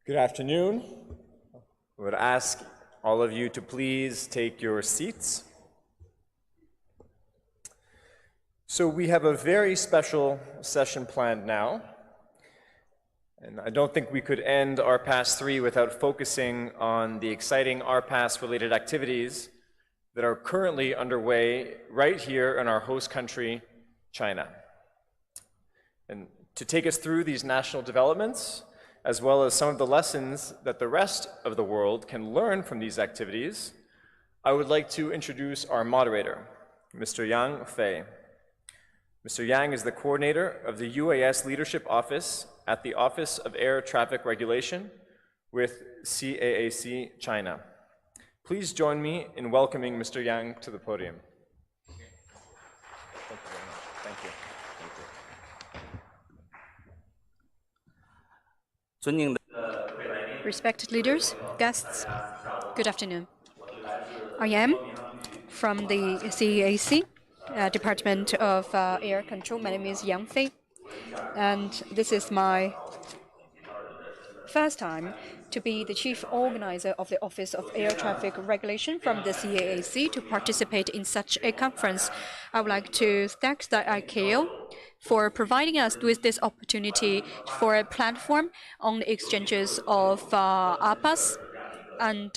Good afternoon. I would ask all of you to please take your seats. So we have a very special session planned now, and I don't think we could end RPAS 3 without focusing on the exciting RPAS related activities that are currently underway right here in our host country, China. And to take us through these national developments, as well as some of the lessons that the rest of the world can learn from these activities, I would like to introduce our moderator, Mr. Yang Fei. Mr. Yang is the coordinator of the UAS Leadership Office at the Office of Air Traffic Regulation with CAAC China. Please join me in welcoming Mr. Yang to the podium. Thank you very much. Thank you. Respected leaders, guests, good afternoon. I am from the CEAC, Department of Air Control. My name is Yang Fei, and this is my first time to be the chief organizer of the Office of Air Traffic Regulation from the CAAC to participate in such a conference. I would like to thank the ICAO for providing us with this opportunity for a platform on the exchanges of RPAS and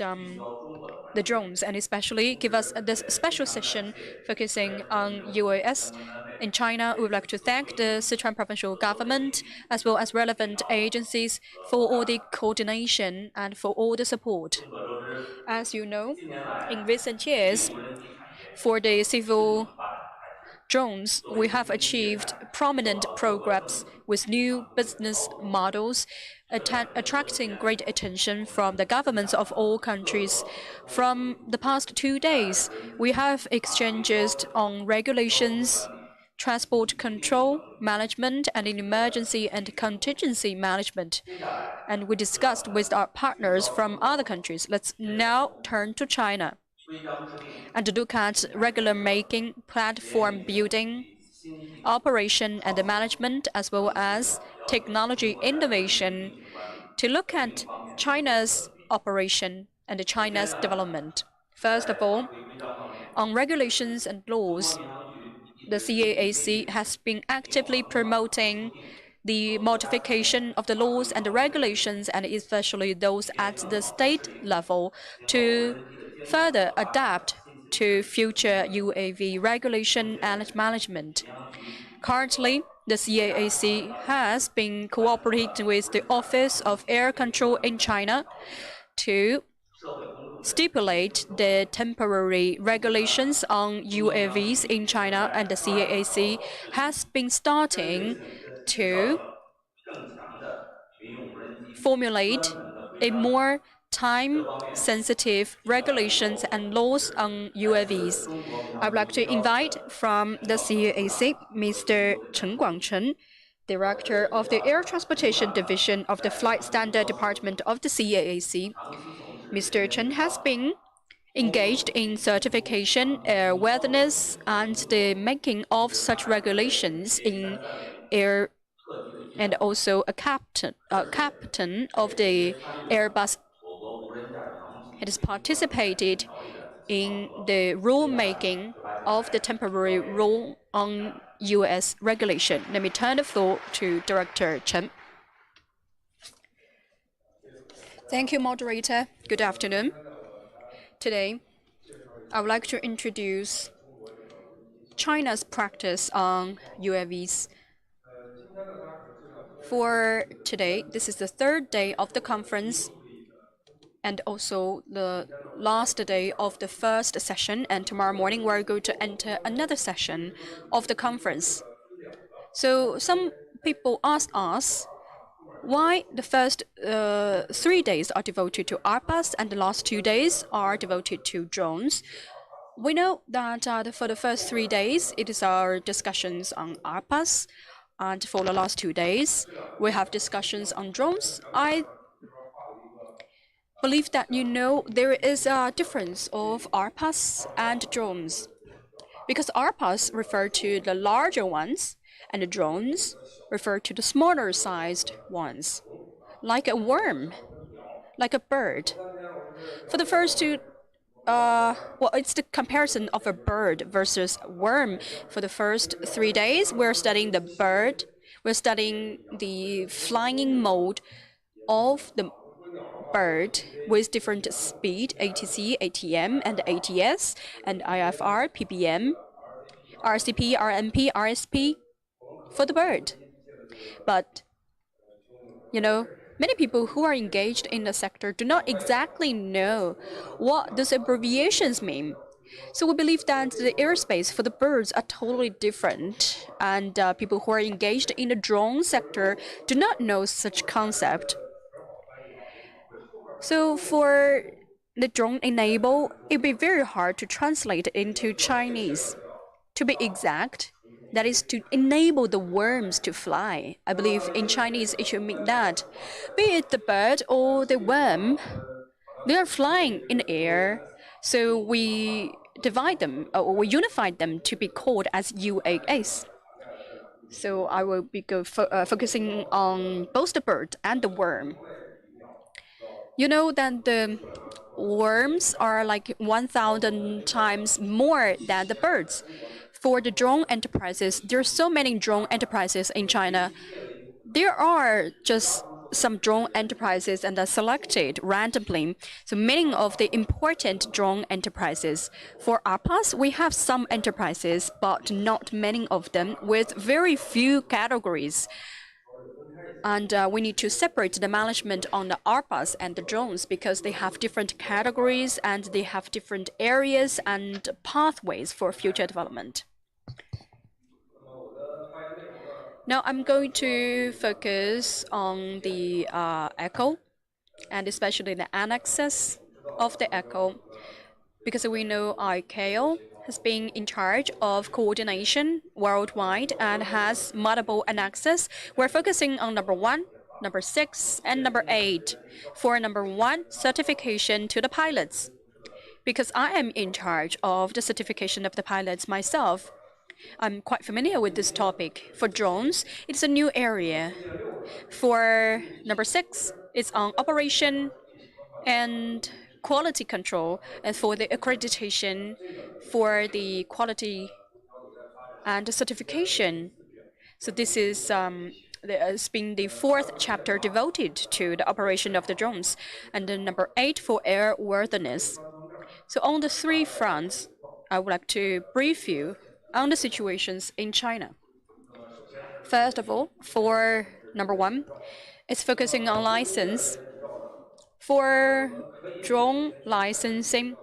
the drones, and especially give us this special session focusing on UAS. In China, we would like to thank the Sichuan provincial government as well as relevant agencies for all the coordination and for all the support. As you know, in recent years, for the civil drones, we have achieved prominent progress with new business models, attracting great attention from the governments of all countries. From the past 2 days, we have exchanges on regulations, transport control, management, and emergency and contingency management. And we discussed with our partners from other countries. Let's now turn to China and look at regular making, platform building, operation and management, as well as technology innovation, to look at China's operation and China's development. First of all, on regulations and laws, the CAAC has been actively promoting the modification of the laws and the regulations, and especially those at the state level, to further adapt to future UAV regulation and management. Currently, the CAAC has been cooperating with the Office of Air Control in China to stipulate the temporary regulations on UAVs in China, and the CAAC has been starting to formulate a more time-sensitive regulations and laws on UAVs. I would like to invite from the CAAC, Mr. Chen Guangcheng, Director of the Air Transportation Division of the Flight Standard Department of the CAAC. Mr. Chen has been engaged in certification, airworthiness, and the making of such regulations in air, and also a captain of the Airbus. It has participated in the rulemaking of the temporary rule on US regulation. Let me turn the floor to Director Chen. Thank you, Moderator. Good afternoon. Today, I would like to introduce China's practice on UAVs. For today, this is the third day of the conference and also the last day of the first session, and tomorrow morning we're going to enter another session of the conference. So some people ask us why the first 3 days are devoted to RPAS and the last 2 days are devoted to drones. We know that for the first 3 days, it is our discussions on RPAS, and for the last 2 days, we have discussions on drones. I believe that you know there is a difference of RPAS and drones, because RPAS refer to the larger ones, and the drones refer to the smaller sized ones, like a worm. like a bird. For the first two, it's the comparison of a bird versus worm. For the first 3 days, we're studying the bird. We're studying the flying mode of the bird with different speed, ATC, ATM, and ATS, and IFR, PBM, RCP, RMP, RSP for the bird. But, many people who are engaged in the sector do not exactly know what those abbreviations mean. So we believe that the airspace for the birds are totally different, and people who are engaged in the drone sector do not know such concept. So for the drone enable, it would be very hard to translate it into Chinese. To be exact, that is to enable the worms to fly. I believe in Chinese it should mean that. Be it the bird or the worm, they are flying in the air, so we divide them, or we unified them to be called as UAS. So I will be focusing on both the bird and the worm. You know that the worms are like 1,000 times more than the birds. For the drone enterprises, there are so many drone enterprises in China. There are just some drone enterprises and are selected randomly. So many of the important drone enterprises. For RPAS, we have some enterprises, but not many of them, with very few categories. And we need to separate the management on the RPAS and the drones because they have different categories and they have different areas and pathways for future development. Now I'm going to focus on the ECHO and especially the annexes of the ECHO because we know ICAO has been in charge of coordination worldwide and has multiple annexes. We're focusing on number 1, number 6, and number 8. For number 1, certification to the pilots. Because I am in charge of the certification of the pilots myself, I'm quite familiar with this topic. For drones, it's a new area. For number 6, it's on operation and quality control, and for the accreditation, for the quality and certification. So this is has been the 4th chapter devoted to the operation of the drones, and then number 8 for airworthiness. So on the 3 fronts, I would like to brief you on the situations in China. First of all, for number 1, it's focusing on license. For drone licensing,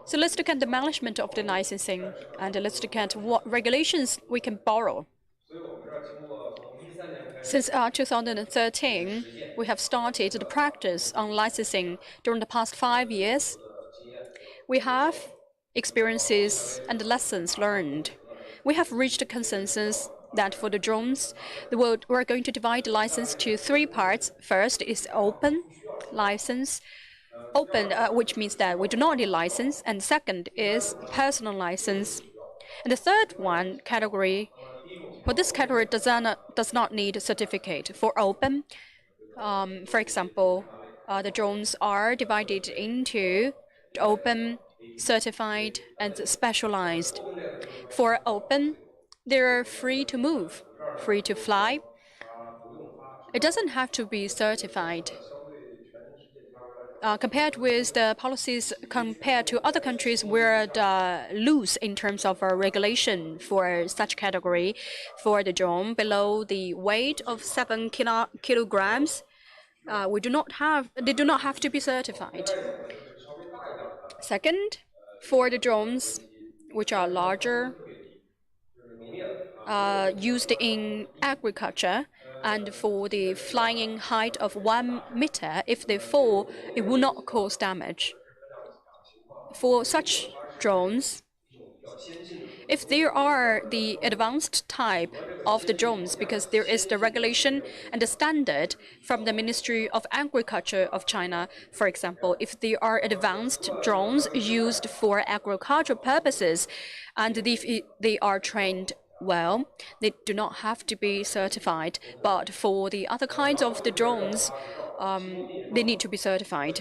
so let's look at the management of the licensing and let's look at what regulations we can borrow. Since 2013, we have started the practice on licensing during the past 5 years. We have experiences and lessons learned. We have reached a consensus that for the drones, we're going to divide the license to 3 parts. First is open license, which means that we do not need license, and second is personal license. And the third one category, for this category does not need a certificate. For open, for example, the drones are divided into open, certified, and specialized. For open, they're free to move, free to fly. It doesn't have to be certified. Compared with the policies compared to other countries, we're loose in terms of our regulation for such category. For the drone below the weight of 7 kilograms, they do not have to be certified. Second, for the drones which are larger, used in agriculture, and for the flying height of 1 meter, if they fall, it will not cause damage. For such drones, if there are the advanced type of the drones, because there is the regulation and the standard from the Ministry of Agriculture of China, for example, if there are advanced drones used for agricultural purposes, and if they are trained well, they do not have to be certified. But for the other kinds of the drones, they need to be certified.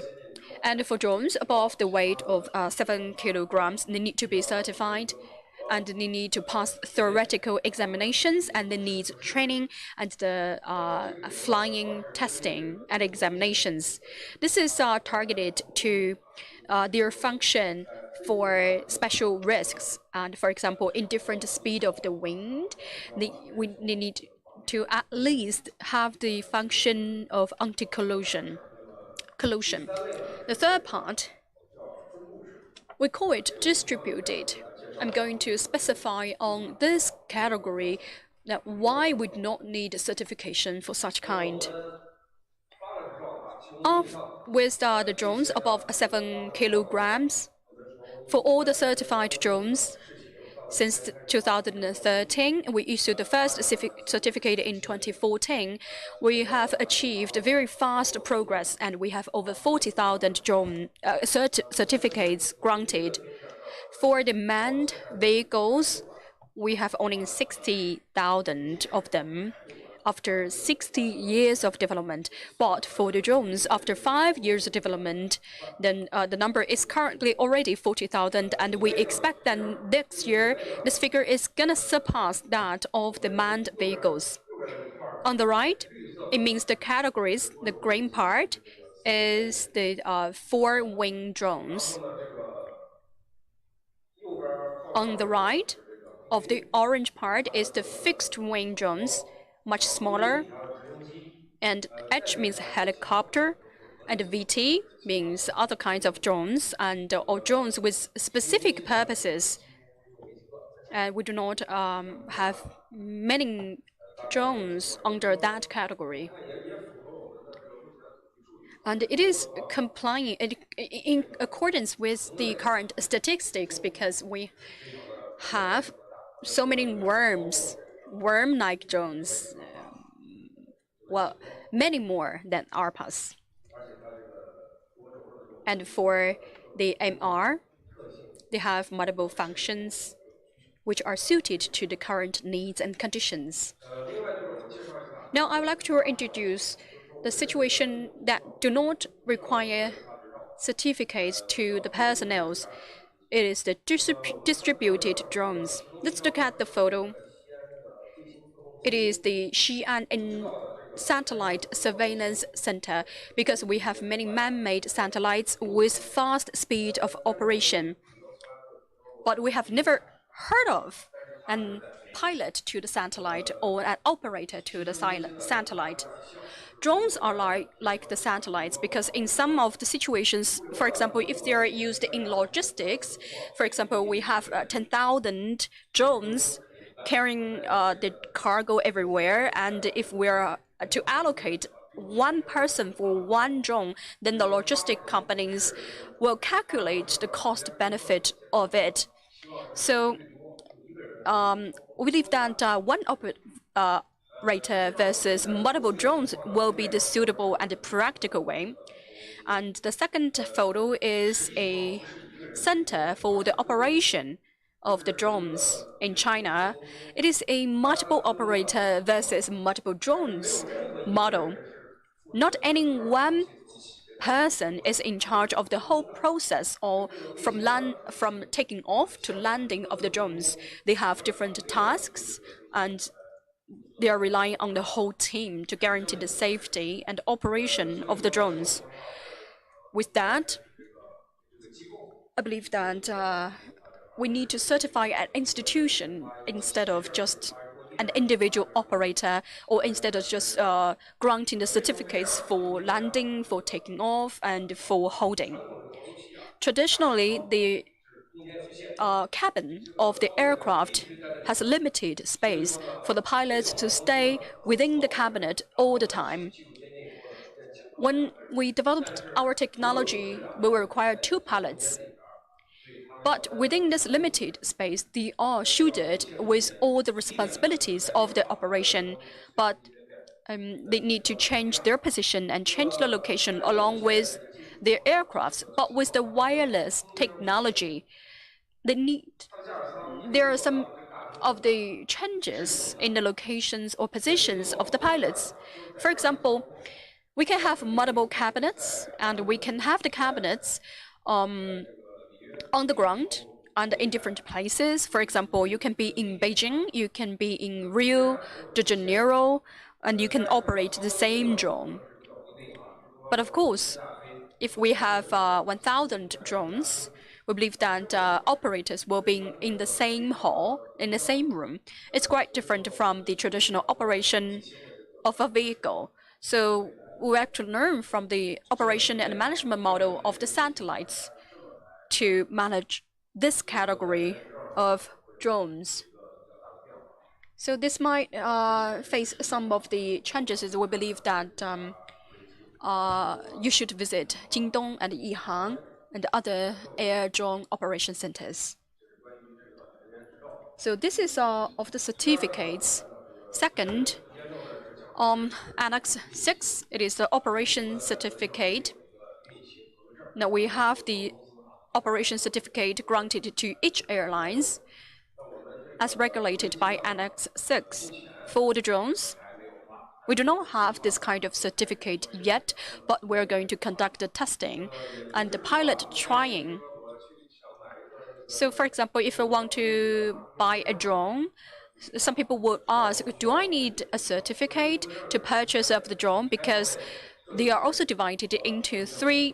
And for drones above the weight of 7 kilograms, they need to be certified. And they need to pass theoretical examinations, and they need training and the flying testing and examinations. This is targeted to their function for special risks. And for example, in different speed of the wind, they need to at least have the function of anti-collision. The third part, we call it distributed. I'm going to specify on this category that why we do not need certification for such kind. With the drones above 7 kilograms, for all the certified drones, since 2013, we issued the first certificate in 2014. We have achieved very fast progress, and we have over 40,000 drone certificates granted. For the manned vehicles, we have only 60,000 of them after 60 years of development. But for the drones, after 5 years of development, then the number is currently already 40,000, and we expect that next year this figure is gonna surpass that of the manned vehicles. On the right, it means the categories. The green part is the 4-wing drones. On the right of the orange part is the fixed-wing drones, much smaller, and H means helicopter, and VT means other kinds of drones, and or drones with specific purposes. And we do not have many drones under that category. And it is complying in accordance with the current statistics, because we have so many worm-like drones, well, many more than RPAS. And for the MR, they have multiple functions which are suited to the current needs and conditions. Now, I would like to introduce the situation that do not require certificates to the personnel. It is the distributed drones. Let's look at the photo. It is the Xiang Satellite Surveillance Center, because we have many man-made satellites with fast speed of operation. But we have never heard of a pilot to the satellite or an operator to the satellite. Drones are like the satellites, because in some of the situations, for example, if they are used in logistics, for example, we have 10,000 drones carrying the cargo everywhere, and if we're to allocate one person for one drone, then the logistic companies will calculate the cost benefit of it. So we believe that one operator versus multiple drones will be the suitable and the practical way. And the second photo is a center for the operation of the drones in China. It is a multiple operator versus multiple drones model. Not any one person is in charge of the whole process, or from taking off to landing of the drones. They have different tasks, and they are relying on the whole team to guarantee the safety and operation of the drones. With that, I believe that we need to certify an institution instead of just an individual operator, or instead of just granting the certificates for landing, for taking off, and for holding. Traditionally, the cabin of the aircraft has limited space for the pilots to stay within the cabinet all the time. When we developed our technology, we will require 2 pilots. But within this limited space, they are shielded with all the responsibilities of the operation. But they need to change their position and change the location along with their aircrafts. But with the wireless technology, there are some of the changes in the locations or positions of the pilots. For example, We can have multiple cabinets, and we can have the cabinets on the ground and in different places. For example, you can be in Beijing, you can be in Rio de Janeiro, and you can operate the same drone. But of course, if we have 1,000 drones, we believe that operators will be in the same hall, in the same room. It's quite different from the traditional operation of a vehicle. So we have to learn from the operation and management model of the satellites to manage this category of drones. So this might face some of the challenges. We believe that you should visit Jingdong and Yihang and other air drone operation centers. So this is of the certificates. Second, Annex 6, it is the operation certificate. Now we have the operation certificate granted to each airlines as regulated by Annex 6. For the drones, we do not have this kind of certificate yet, but we're going to conduct the testing and the pilot trying. So for example, if I want to buy a drone, some people would ask, do I need a certificate to purchase of the drone? Because they are also divided into three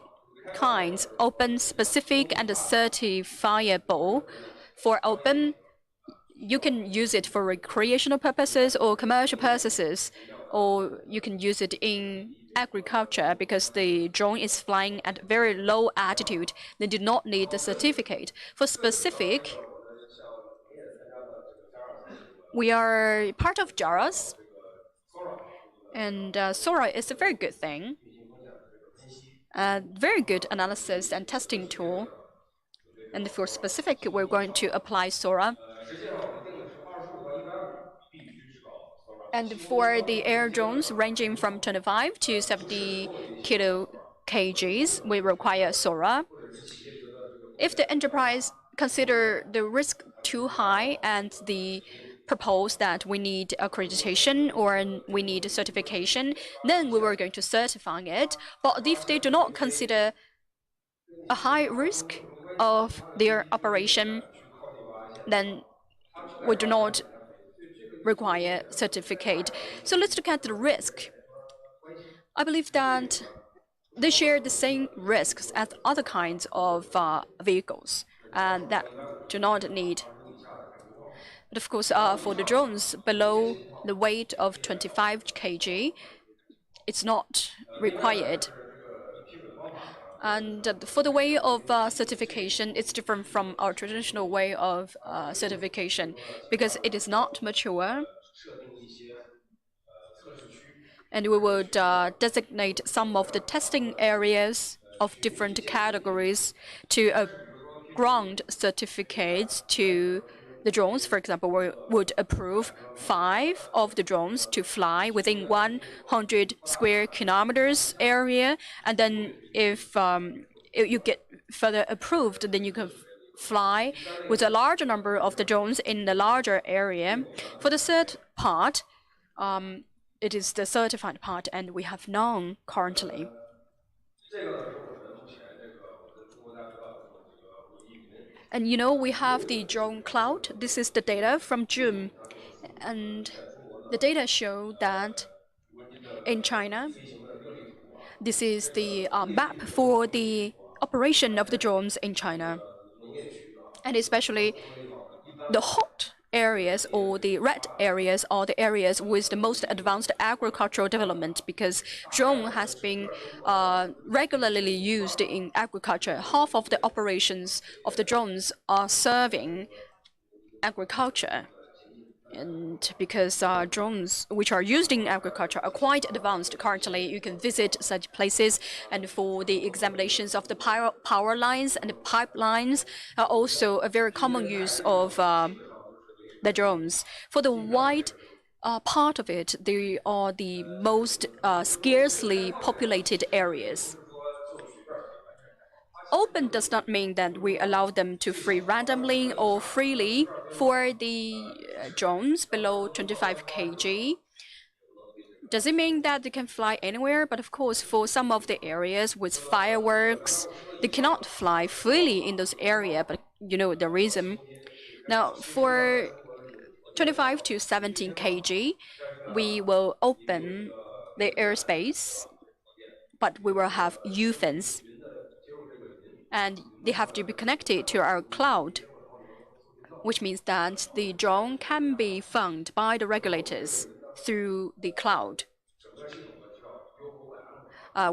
kinds: open, specific, and certifiable. For open, you can use it for recreational purposes or commercial purposes, or you can use it in agriculture because the drone is flying at very low altitude. They do not need the certificate. For specific, we are part of JARAS, and SORA is a very good thing, a very good analysis and testing tool. And for specific, we're going to apply SORA. And for the air drones ranging from 25 to 70 kgs, we require SORA. If the enterprise consider the risk too high and the propose that we need accreditation or we need certification, then we were going to certify it. But if they do not consider a high risk of their operation, then we do not require certificate. So let's look at the risk. I believe that they share the same risks as other kinds of vehicles and that do not need. But of course, for the drones below the weight of 25 kg, it's not required. And for the way of certification, it's different from our traditional way of certification because it is not mature. And we would designate some of the testing areas of different categories to grant certificates to the drones. For example, we would approve 5 of the drones to fly within 100 square kilometers area. And then if you get further approved, then you can fly with a larger number of the drones in the larger area. For the third part, it is the certified part, and we have none currently. And you know, we have the drone cloud. This is the data from June. And the data show that in China, this is the map for the operation of the drones in China. And especially the hot areas or the red areas are the areas with the most advanced agricultural development because drone has been regularly used in agriculture. Half of the operations of the drones are serving agriculture. And because drones which are used in agriculture are quite advanced currently, you can visit such places. And for the examinations of the power lines and the pipelines are also a very common use of the drones. For the wide part of it, they are the most scarcely populated areas. Open does not mean that we allow them to fly randomly or freely. For the drones below 25 kg, Does it mean that they can fly anywhere? But of course, for some of the areas with fireworks, they cannot fly freely in those areas. But you know the reason. Now, for 25 to 17 kg, we will open the airspace, but we will have U-fins, and they have to be connected to our cloud, which means that the drone can be found by the regulators through the cloud.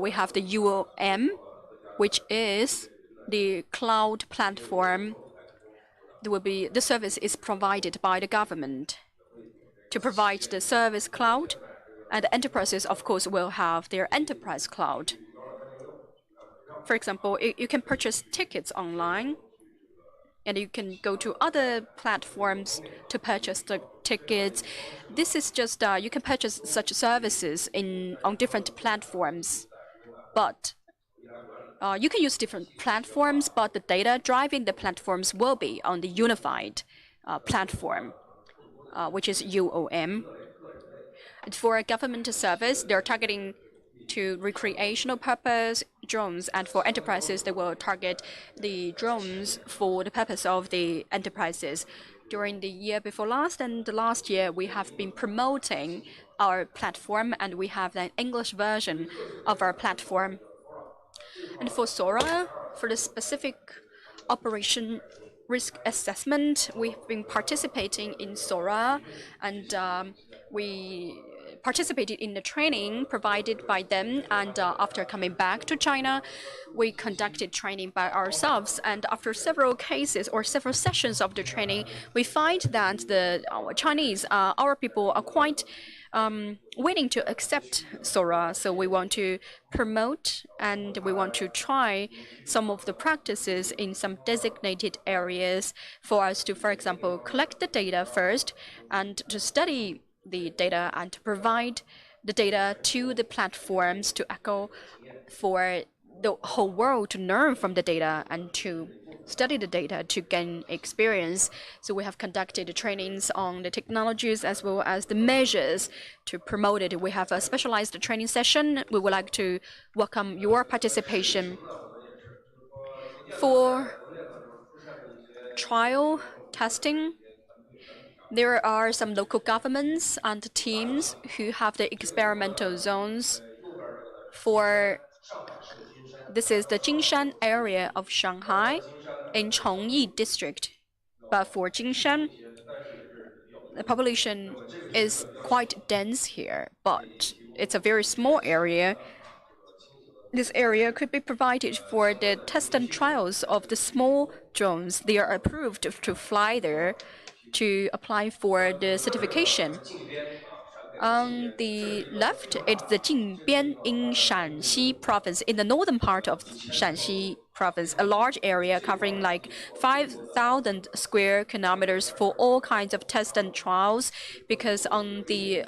We have the UTM, which is the cloud platform. The service is provided by the government to provide the service cloud, and the enterprises, of course, will have their enterprise cloud. For example, you can purchase tickets online, and you can go to other platforms to purchase the tickets. This is just you can purchase such services on different platforms, but you can use different platforms, but the data driving the platforms will be on the unified platform, which is UOM. And for a government service, they're targeting to recreational purpose drones, and for enterprises, they will target the drones for the purpose of the enterprises. During the year before last and the last year, we have been promoting our platform, and we have an English version of our platform. And for SORA, for the specific operation risk assessment, we've been participating in SORA, and we participated in the training provided by them. And after coming back to China, we conducted training by ourselves. And after several cases or several sessions of the training, we find that our Chinese, our people are quite willing to accept SORA. So we want to promote and we want to try some of the practices in some designated areas for us to, for example, collect the data first and to study the data and to provide the data to the platforms to echo for the whole world to learn from the data and to study the data to gain experience. So we have conducted trainings on the technologies as well as the measures to promote it. We have a specialized training session. We would like to welcome your participation. For trial testing, there are some local governments and teams who have the experimental zones for this is the Jingshan area of Shanghai in Chongyi district. But for Jingshan, the population is quite dense here, but it's a very small area. This area could be provided for the test and trials of the small drones. They are approved to fly there to apply for the certification. On the left, it's the Jingbian in Shanxi province, in the northern part of Shanxi province, a large area covering like 5,000 square kilometers for all kinds of tests and trials, because on the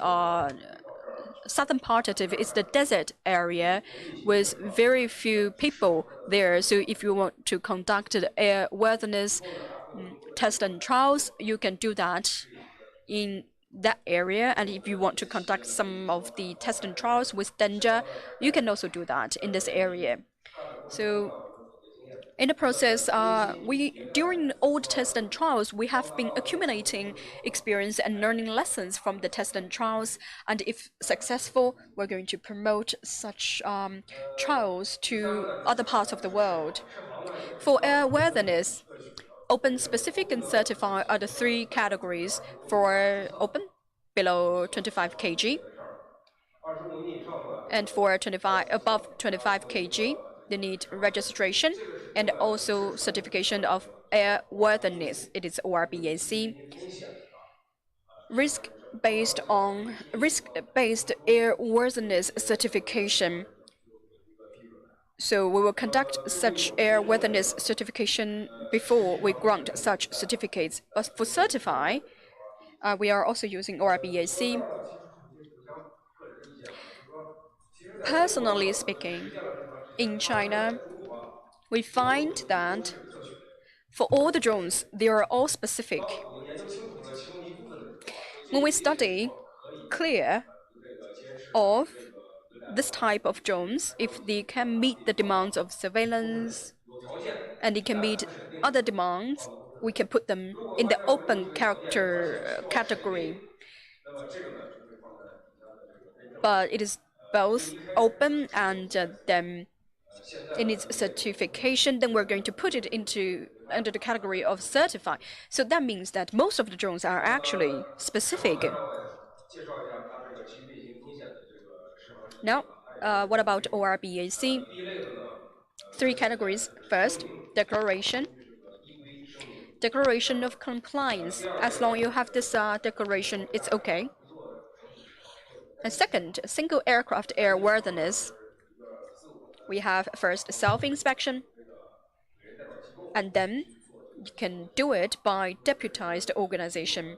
southern part of it is the desert area with very few people there. So if you want to conduct the airworthiness tests and trials, you can do that in that area. And if you want to conduct some of the tests and trials with danger, you can also do that in this area. So in the process, during all the tests and trials, we have been accumulating experience and learning lessons from the tests and trials. And if successful, we're going to promote such trials to other parts of the world. For airworthiness, open, specific, and certified are the three categories. For open, below 25 kg, and for above 25 kg, they need registration and also certification of airworthiness. It is RPAC. Risk-based airworthiness certification. So we will conduct such airworthiness certification before we grant such certificates. But for certify, we are also using RPAC. Personally speaking, in China, we find that for all the drones, they are all specific. When we study clear of this type of drones, if they can meet the demands of surveillance and they can meet other demands, we can put them in the open character category. But it is both open and then it needs certification. Then we're going to put it under the category of certified. So that means that most of the drones are actually specific. Now, what about ORBAC? Three categories. First, declaration. Declaration of compliance. As long as you have this declaration, it's okay. And second, single aircraft airworthiness. We have first self-inspection, and then you can do it by deputized organization.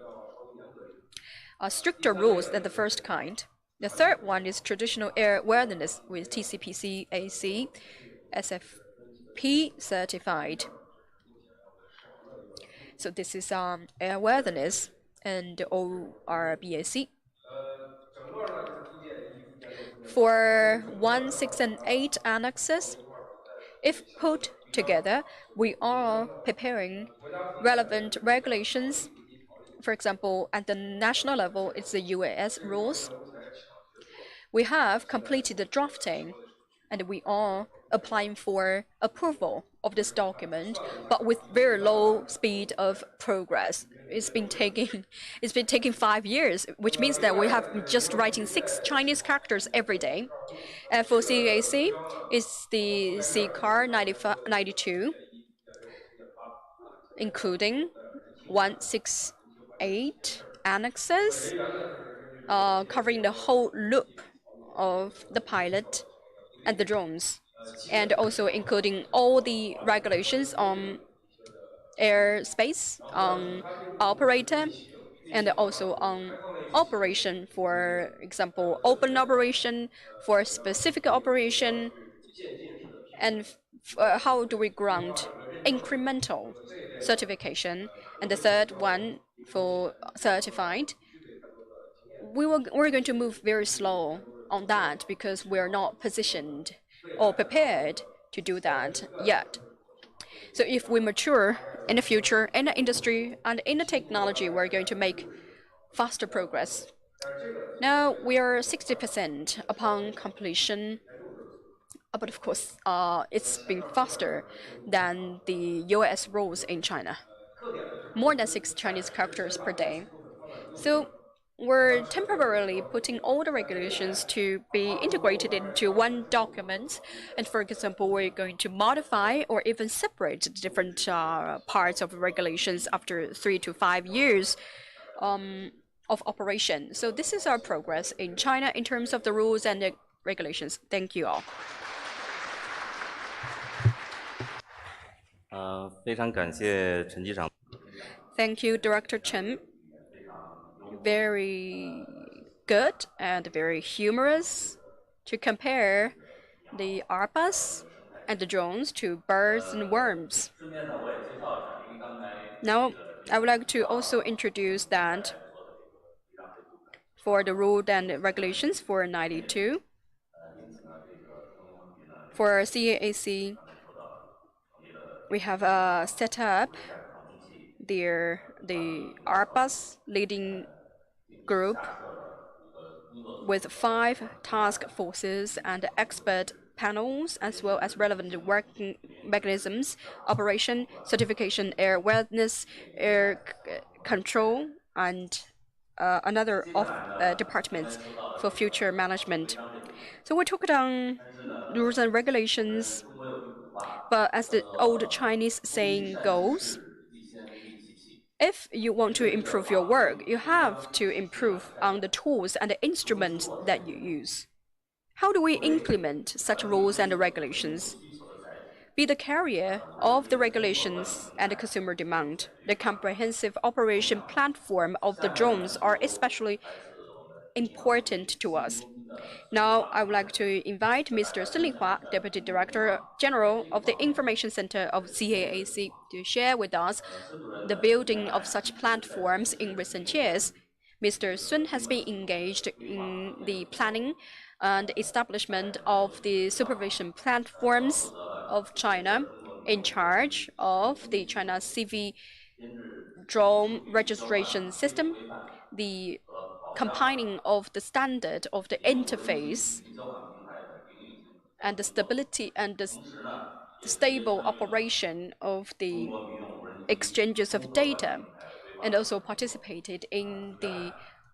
Stricter rules than the first kind. The third one is traditional airworthiness with TCP CAAC, SFP certified. So this is airworthiness and ORBAC. For 1, 6, and 8 annexes, if put together, we are preparing relevant regulations. For example, at the national level, it's the UAS rules. We have completed the drafting, and we are applying for approval of this document, but with very low speed of progress. It's been taking 5 years, which means that we have just writing 6 Chinese characters every day. And for CAAC, it's the CCAR 92, including 168 annexes, covering the whole loop of the pilot and the drones, and also including all the regulations on airspace, on operator, and also on operation, for example, open operation, for specific operation, and how do we grant incremental certification. And the third one, for certified, we're going to move very slow on that because we're not positioned or prepared to do that yet. So if we mature in the future, in the industry and in the technology, we're going to make faster progress. Now we are 60% upon completion, but of course, it's been faster than the US rules in China. More than 6 Chinese characters per day. So we're temporarily putting all the regulations to be integrated into one document. And for example, we're going to modify or even separate the different parts of regulations after 3 to 5 years of operation. So this is our progress in China in terms of the rules and the regulations. Thank you all. 非常感谢陈机长。 Thank you, Director Chen. Very good and very humorous to compare the RPAS and the drones to birds and worms. Now, I would like to also introduce that for the rules and regulations for 92, for CAAC, we have set up the RPAS leading group with 5 task forces and expert panels, as well as relevant working mechanisms, operation, certification, airworthiness, air control, and another departments for future management. So we took down rules and regulations, but as the old Chinese saying goes, if you want to improve your work, you have to improve on the tools and the instruments that you use. How do we implement such rules and regulations? Be the carrier of the regulations and the consumer demand. The comprehensive operation platform of the drones are especially important to us. Now, I would like to invite Mr. Lihua, Deputy Director General of the Information Center of CAAC, to share with us the building of such platforms in recent years. Mr. Sun has been engaged in the planning and establishment of the supervision platforms of China, in charge of the China CV drone registration system, the compiling of the standard of the interface, and the stability and the stable operation of the exchanges of data, and also participated in the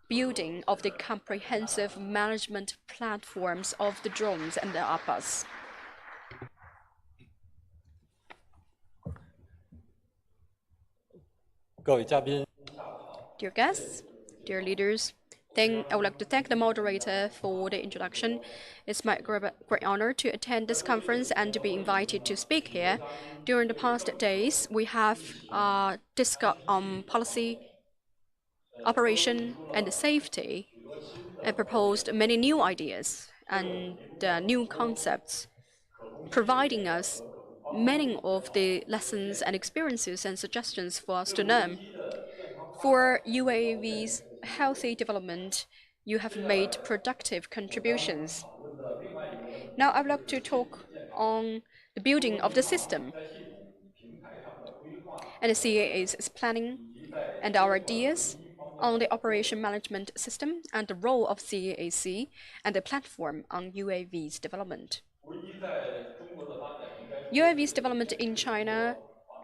building of the comprehensive management platforms of the drones and the RPAS. Dear guests, dear leaders, I would like to thank the moderator for the introduction. It's my great honor to attend this conference and to be invited to speak here. During the past days, we have discussed on policy, operation, and safety, and proposed many new ideas and new concepts, providing us many of the lessons and experiences and suggestions for us to learn. For UAV's healthy development, you have made productive contributions. Now I would like to talk on the building of the system and the CAAC's planning and our ideas on the operation management system and the role of CAAC and the platform on UAV's development. UAV's development in China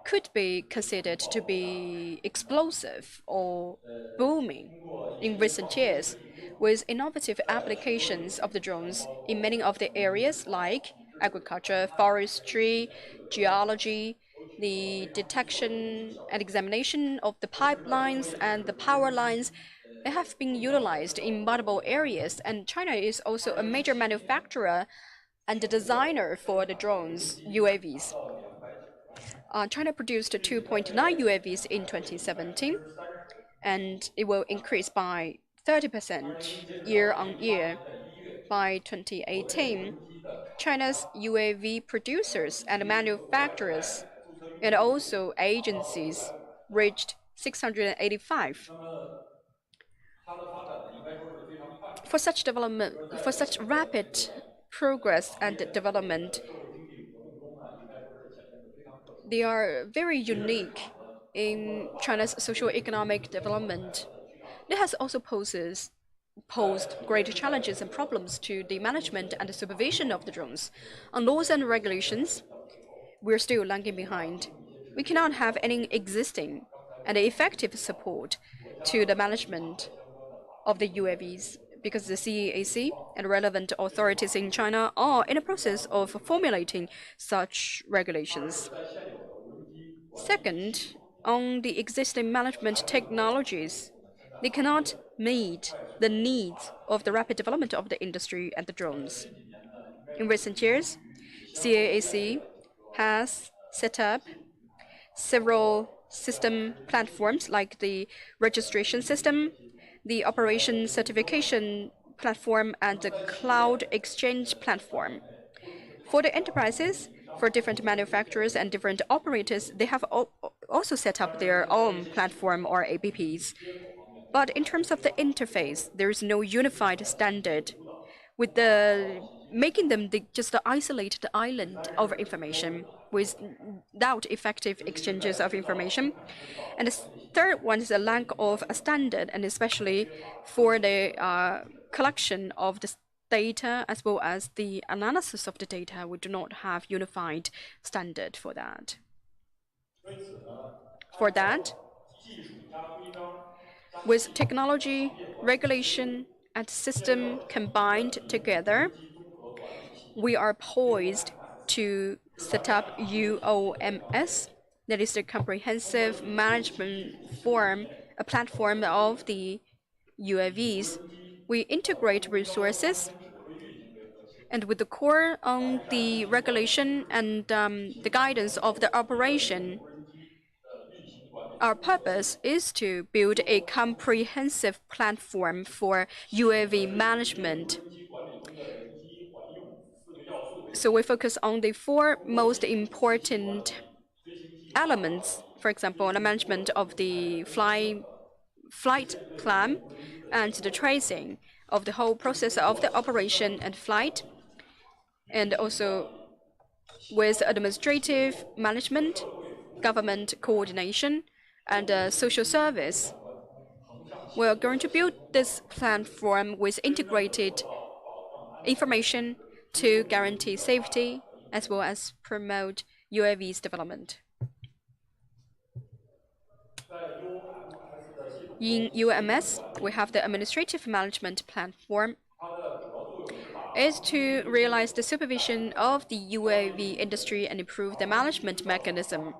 could be considered to be explosive or booming in recent years, with innovative applications of the drones in many of the areas like agriculture, forestry, geology, the detection and examination of the pipelines and the power lines. They have been utilized in multiple areas, and China is also a major manufacturer and the designer for the drones, UAVs. China produced 2.9 UAVs in 2017, and it will increase by 30% year on year. By 2018, China's UAV producers and manufacturers and also agencies reached 685. For such rapid progress and development, they are very unique in China's socio-economic development. It has also posed great challenges and problems to the management and the supervision of the drones. On laws and regulations, we're still lagging behind. We cannot have any existing and effective support to the management of the UAVs because the CEAC and relevant authorities in China are in the process of formulating such regulations. Second, on the existing management technologies, they cannot meet the needs of the rapid development of the industry and the drones. In recent years, CAAC has set up several system platforms like the registration system, the operation certification platform, and the cloud exchange platform. For the enterprises, for different manufacturers and different operators, they have also set up their own platform or APPs. But in terms of the interface, there is no unified standard, with making them just isolated island of information without effective exchanges of information. And the third one is a lack of a standard, and especially for the collection of the data as well as the analysis of the data, we do not have unified standard for that. For that, with technology, regulation, and system combined together, we are poised to set up UOMS, that is the comprehensive management a platform of the UAVs. We integrate resources, and with the core on the regulation and the guidance of the operation, our purpose is to build a comprehensive platform for UAV management. So we focus on the four most important elements, for example, the management of the flight plan and the tracing of the whole process of the operation and flight, and also with administrative management, government coordination, and social service. We're going to build this platform with integrated information to guarantee safety as well as promote UAV's development. In UMS, we have the administrative management platform. Is to realize the supervision of the UAV industry and improve the management mechanism,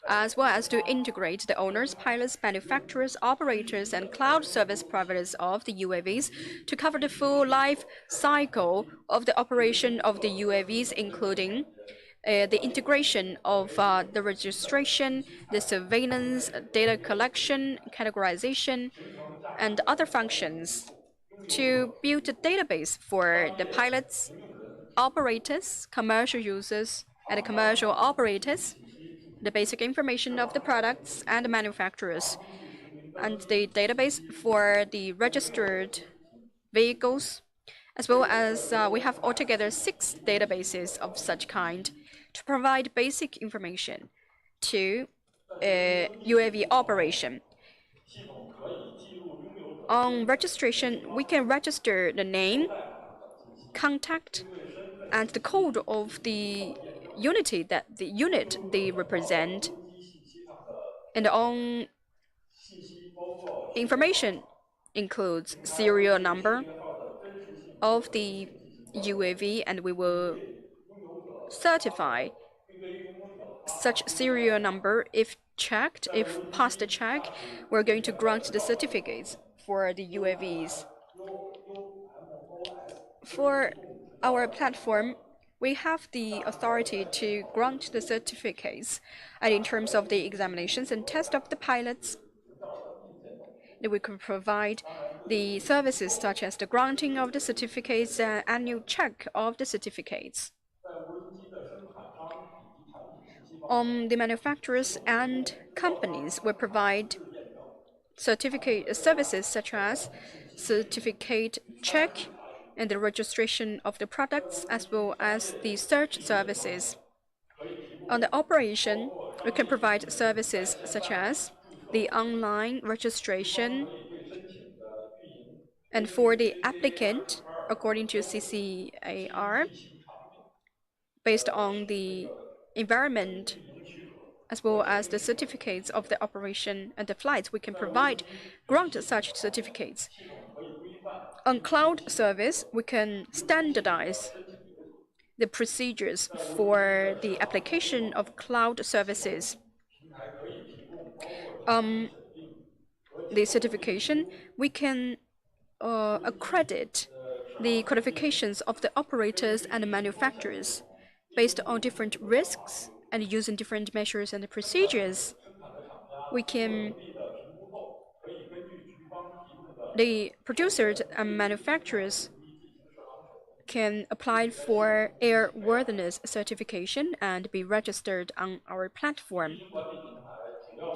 as well as to integrate the owners, pilots, manufacturers, operators, and cloud service providers of the UAVs to cover the full life cycle of the operation of the UAVs, including the integration of the registration, the surveillance, data collection, categorization, and other functions to build a database for the pilots, operators, commercial users, and commercial operators, the basic information of the products and manufacturers, and the database for the registered vehicles, as well as we have altogether 6 databases of such kind to provide basic information to UAV operation. On registration, we can register the name, contact, and the code of the unit they represent. And on information includes serial number of the UAV, and we will certify such serial number. If checked, if passed the check, we're going to grant the certificates for the UAVs. For our platform, we have the authority to grant the certificates, and in terms of the examinations and test of the pilots, we can provide the services such as the granting of the certificates and annual check of the certificates. On the manufacturers and companies, we provide certificate services such as certificate check and the registration of the products, as well as the search services. On the operation, we can provide services such as the online registration, and for the applicant, according to CCAR, based on the environment as well as the certificates of the operation and the flights, we can grant such certificates. On cloud service, we can standardize the procedures for the application of cloud services. The certification, we can accredit the qualifications of the operators and manufacturers based on different risks and using different measures and procedures. The producers and manufacturers can apply for airworthiness certification and be registered on our platform.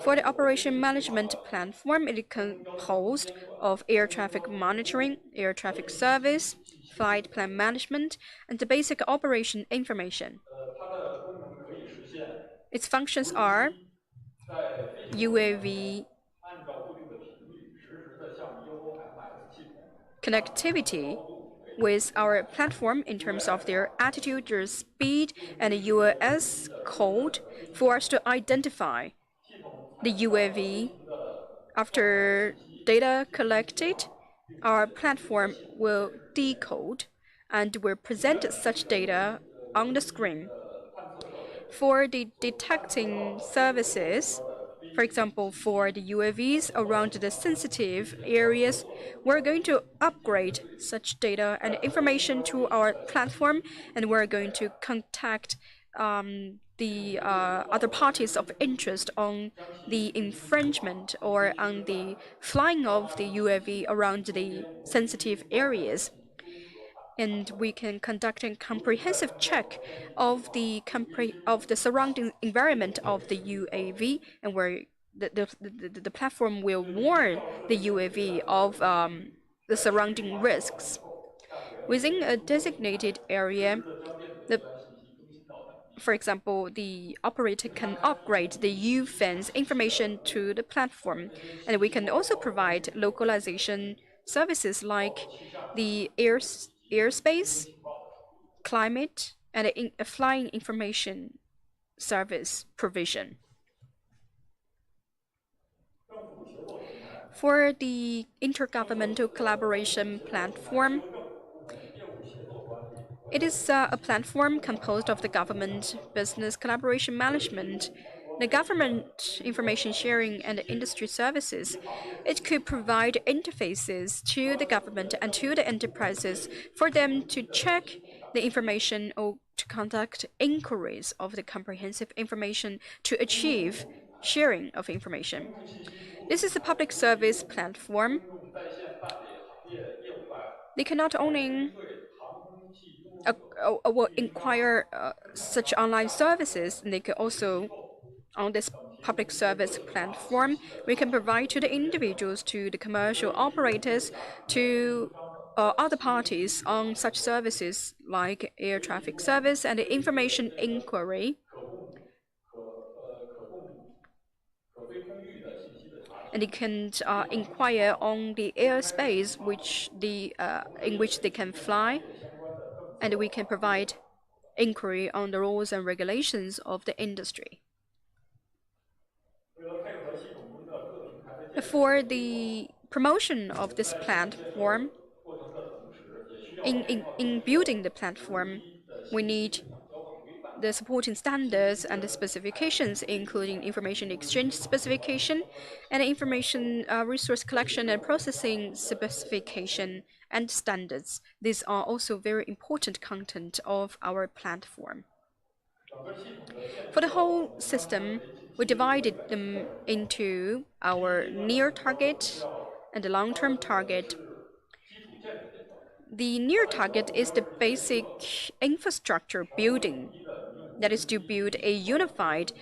For the operation management platform, it is composed of air traffic monitoring, air traffic service, flight plan management, and the basic operation information. Its functions are UAV connectivity with our platform in terms of their attitude, their speed, and the UAS code for us to identify the UAV. After data collected, our platform will decode and will present such data on the screen. For the detecting services, for example, for the UAVs around the sensitive areas, we're going to upgrade such data and information to our platform, and we're going to contact the other parties of interest on the infringement or on the flying of the UAV around the sensitive areas. And we can conduct a comprehensive check of the surrounding environment of the UAV, and we're the platform will warn the UAV of the surrounding risks. Within a designated area, for example, the operator can upgrade the UFENS information to the platform, and we can also provide localization services like the airspace, climate, and flying information service provision. For the intergovernmental collaboration platform, it is a platform composed of the government, business collaboration management, the government information sharing, and industry services. It could provide interfaces to the government and to the enterprises for them to check the information or to conduct inquiries of the comprehensive information to achieve sharing of information. This is a public service platform. They can not only will inquire such online services, and they can also, on this public service platform, we can provide to the individuals, to the commercial operators, to other parties on such services like air traffic service and information inquiry. And they can inquire on the airspace in which they can fly, and we can provide inquiry on the rules and regulations of the industry. For the promotion of this platform, in building the platform, we need the supporting standards and the specifications, including information exchange specification and information resource collection and processing specification and standards. These are also very important content of our platform. For the whole system, we divided them into our near target and the long-term target. The near target is the basic infrastructure building, that is to build a unified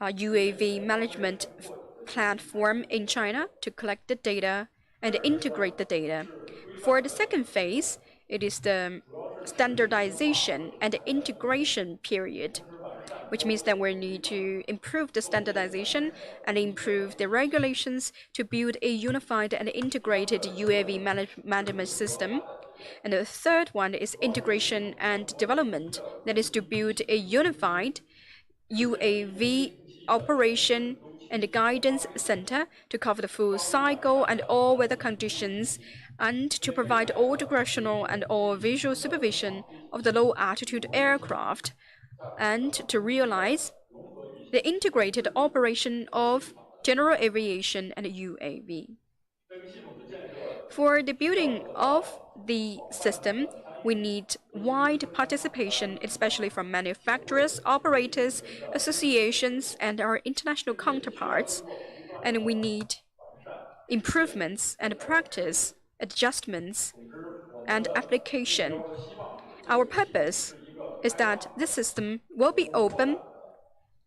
UAV management platform in China to collect the data and integrate the data. For the second phase, it is the standardization and integration period, which means that we need to improve the standardization and improve the regulations to build a unified and integrated UAV management system. And the third one is integration and development, that is to build a unified UAV operation and guidance center to cover the full cycle and all weather conditions, and to provide all directional and all visual supervision of the low-altitude aircraft, and to realize the integrated operation of general aviation and UAV. For the building of the system, we need wide participation, especially from manufacturers, operators, associations, and our international counterparts. And we need improvements and practice, adjustments, and application. Our purpose is that this system will be open,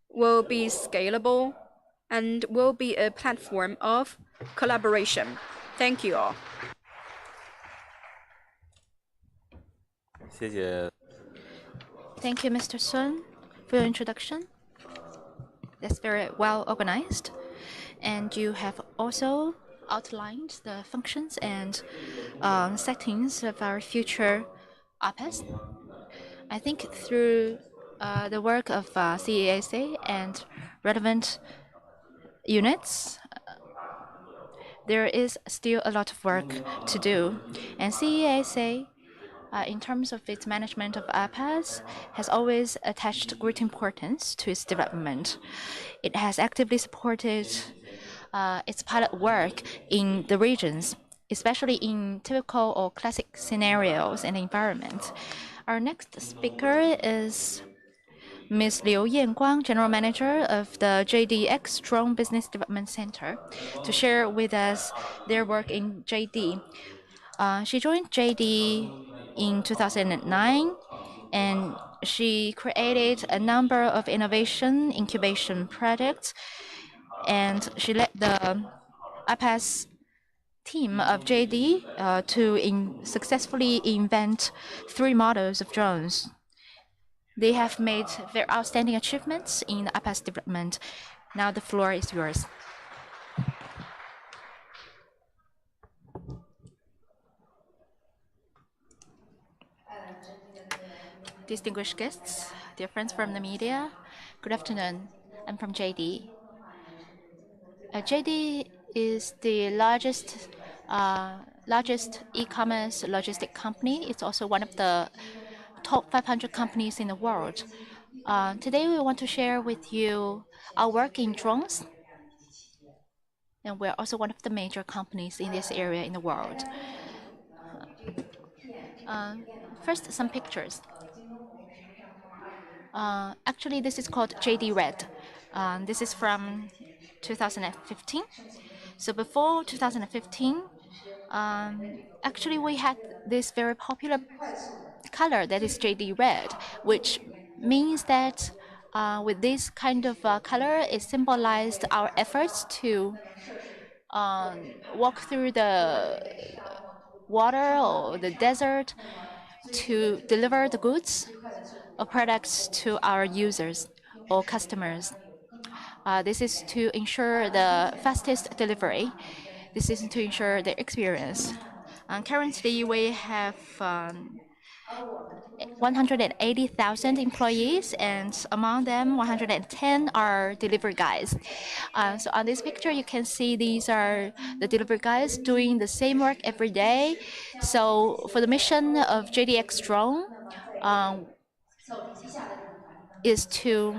will be scalable, and will be a platform of collaboration. Thank you all. Thank you, Mr. Sun, for your introduction. That's very well organized. And you have also outlined the functions and settings of our future RPAS. I think through the work of CAAC and relevant units, there is still a lot of work to do. And CEAC, in terms of its management of RPAS, has always attached great importance to its development. It has actively supported its pilot work in the regions, especially in typical or classic scenarios and environments. Our next speaker is Ms. Liu Yanguang, General Manager of the JDX Strong Business Development Center, to share with us their work in JD. She joined JD in 2009, and she created a number of innovation incubation projects and she led the RPAS team of JD to successfully invent 3 models of drones. They have made very outstanding achievements in the RPAS development. Now the floor is yours. Distinguished guests, dear friends from the media, good afternoon. I'm from JD. JD is the largest e-commerce logistic company. It's also one of the top 500 companies in the world. Today we want to share with you our work in drones. And we're also one of the major companies in this area in the world. First, some pictures. Actually, this is called JD Red. This is from 2015. So before 2015, actually we had this very popular color that is JD Red, which means that with this kind of color, it symbolized our efforts to walk through the water or the desert to deliver the goods or products to our users or customers. This is to ensure the fastest delivery. This is to ensure the experience. Currently, we have 180,000 employees, and among them, 110 are delivery guys. So on this picture, you can see these are the delivery guys doing the same work every day. So for the mission of JDX drone, is to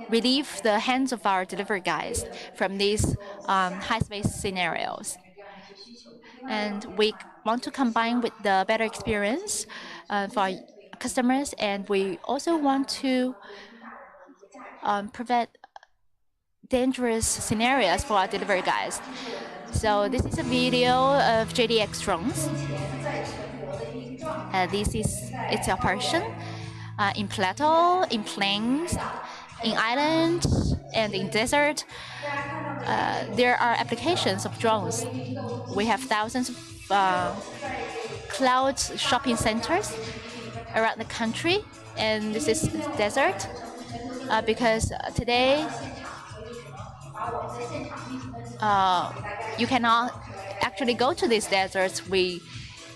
relieve the hands of our delivery guys from these high-space scenarios. And we want to combine with the better experience for our customers, and we also want to prevent dangerous scenarios for our delivery guys. So this is a video of JDX drones. This is its operation in plateau, in plains, in islands, and in desert. There are applications of drones. We have thousands of cloud shopping centers around the country, and this is desert because today you cannot actually go to these deserts. We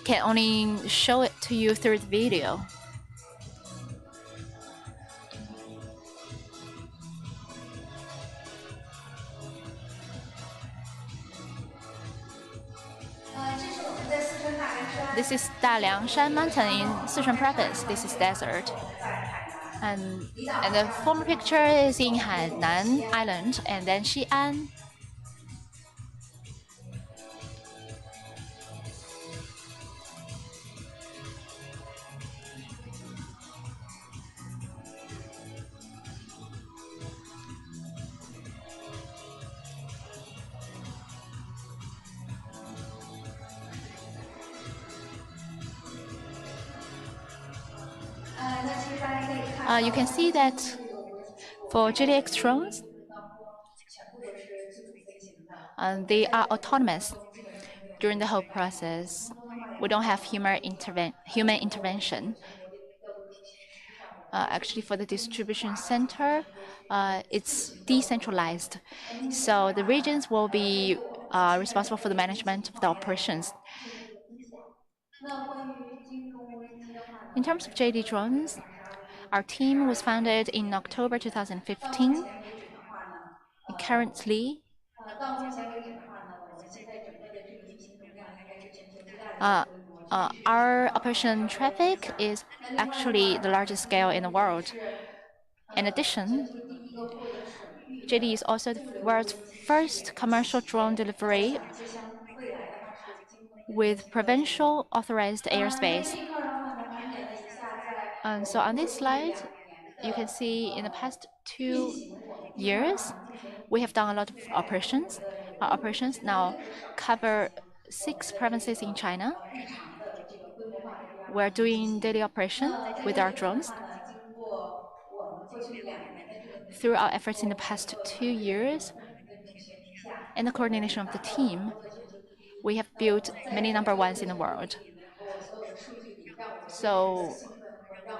can only show it to you through the video. This is Daliangshan mountain in Sichuan province. This is desert. And the former picture is in Hainan Island and then Xi'an. You can see that for JDX drones, they are autonomous during the whole process. We don't have human intervention. Actually, for the distribution center, it's decentralized. So the regions will be responsible for the management of the operations. In terms of JD drones, our team was founded in October 2015. Currently, our operation traffic is actually the largest scale in the world. In addition, JD is also the world's first commercial drone delivery with provincial authorized airspace. So on this slide, you can see in the past 2 years, we have done a lot of operations. Our operations now cover 6 provinces in China. We're doing daily operation with our drones. through our efforts in the past 2 years and the coordination of the team, we have built many number ones in the world. So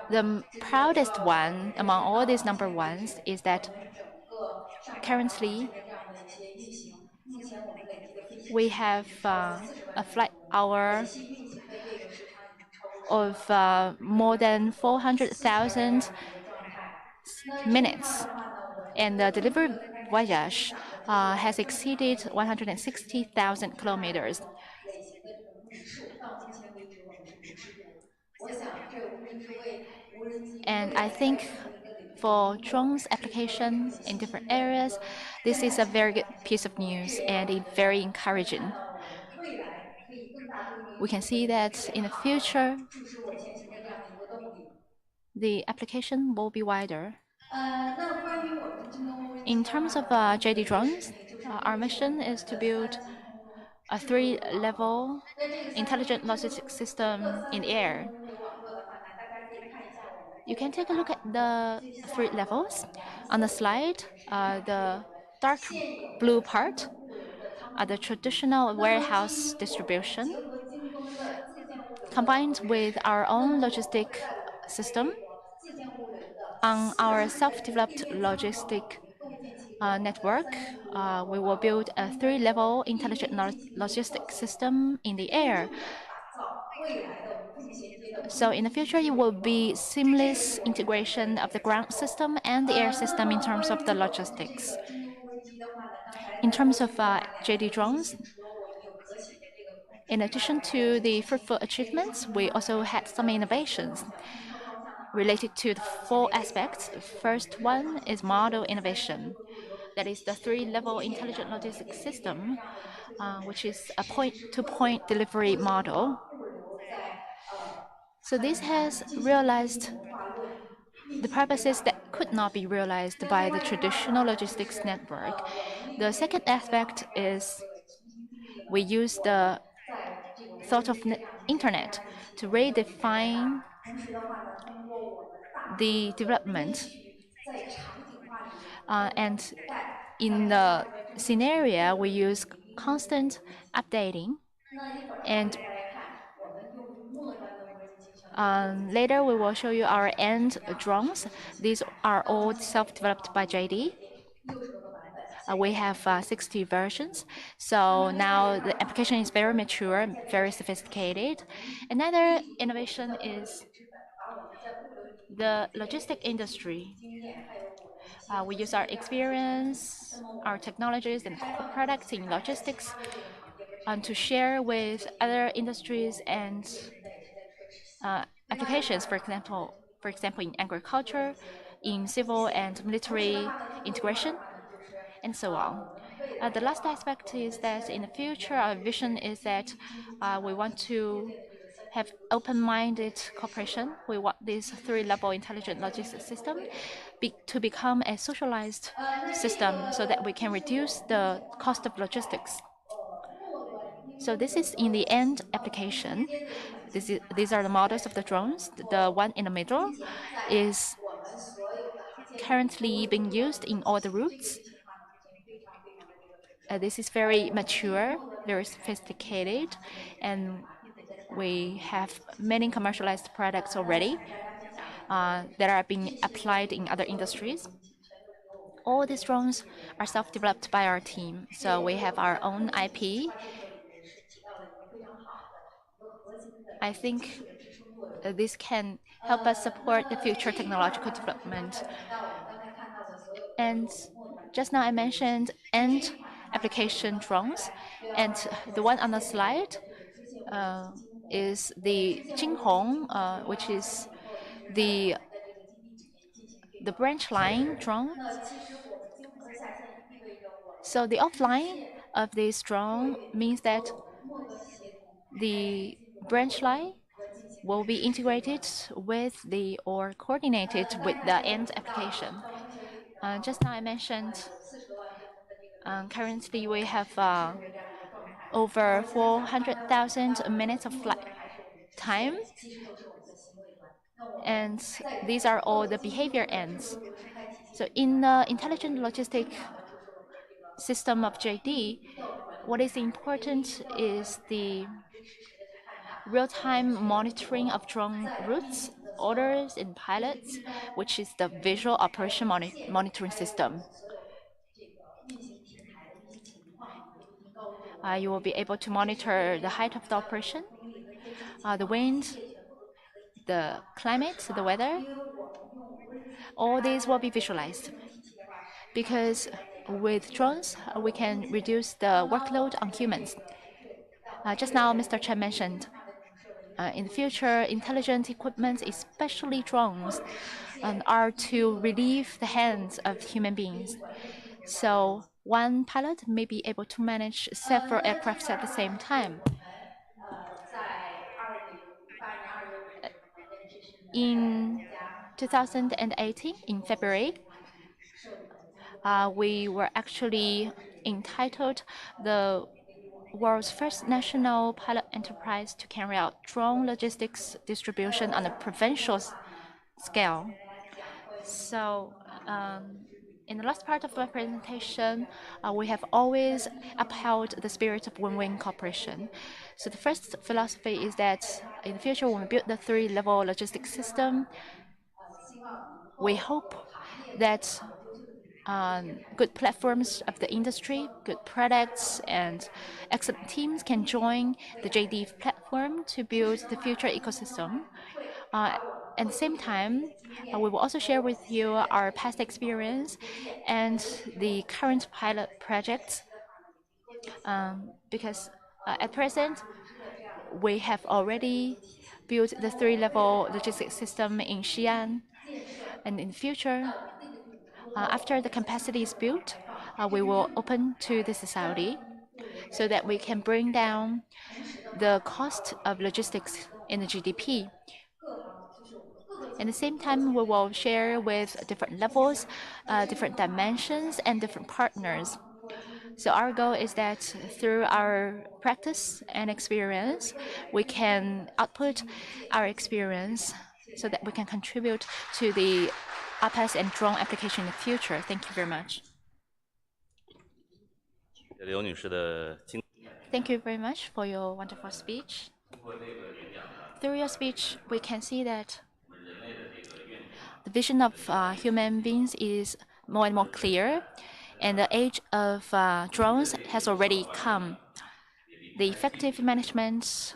the proudest one among all these number ones is that currently we have a flight hour of more than 400,000 minutes, and the delivery voyage has exceeded 160,000 kilometers. And I think for drones application in different areas, this is a very good piece of news and very encouraging. We can see that in the future, the application will be wider. In terms of JD drones, our mission is to build a 3-level intelligent logistics system in the air. You can take a look at the 3 levels. On the slide, the dark blue part are the traditional warehouse distribution. Combined with our own logistic system, on our self-developed logistic network, we will build a 3-level intelligent logistics system in the air. So in the future, it will be seamless integration of the ground system and the air system in terms of the logistics. In terms of JD drones, in addition to the fruitful achievements, we also had some innovations related to the 4 aspects. The first one is model innovation. That is the 3-level intelligent logistics system, which is a point-to-point delivery model. So this has realized the purposes that could not be realized by the traditional logistics network. The second aspect is we use the thought of internet to redefine the development. And in the scenario, we use constant updating. And later, we will show you our end drones. These are all self-developed by JD. We have 60 versions. So now the application is very mature, very sophisticated. Another innovation is the logistic industry. We use our experience, our technologies, and products in logistics to share with other industries and applications, for example, in agriculture, in civil and military integration, and so on. The last aspect is that in the future, our vision is that we want to have open-minded cooperation. We want this 3-level intelligent logistics system to become a socialized system so that we can reduce the cost of logistics. So this is in the end application. These are the models of the drones. The one in the middle is currently being used in all the routes. This is very mature, very sophisticated, and we have many commercialized products already that are being applied in other industries. All these drones are self-developed by our team, so we have our own IP. I think this can help us support the future technological development. And just now I mentioned end application drones, and the one on the slide is the Jinghong, which is the branch line drone. So the offline of this drone means that the branch line will be integrated with or coordinated with the end application. Just now I mentioned currently we have over 400,000 minutes of flight time. And these are all the behavior ends. So in the intelligent logistic system of JD, what is important is the real-time monitoring of drone routes, orders, and pilots, which is the visual operation monitoring system. You will be able to monitor the height of the operation, the wind, the climate, the weather. All these will be visualized. Because with drones, we can reduce the workload on humans. Just now, Mr. Chen mentioned in the future, intelligent equipment, especially drones, are to relieve the hands of human beings. So one pilot may be able to manage several aircrafts at the same time. In 2018, in February, we were actually entitled the world's first national pilot enterprise to carry out drone logistics distribution on a provincial scale. So, in the last part of my presentation, we have always upheld the spirit of win-win cooperation. So the first philosophy is that in the future, when we build the three-level logistics system, we hope that good platforms of the industry, good products, and excellent teams can join the JD platform to build the future ecosystem. At the same time, we will also share with you our past experience and the current pilot projects, because at present, we have already built the three-level logistics system in Xi'an, and in the future, after the capacity is built, we will open to the society so that we can bring down the cost of logistics in the GDP. At the same time, we will share with different levels, different dimensions, and different partners. So our goal is that through our practice and experience, we can output our experience so that we can contribute to the RPAS and drone application in the future. Thank you very much. Thank you very much for your wonderful speech. Through your speech, we can see that the vision of human beings is more and more clear, and the age of drones has already come. The effective management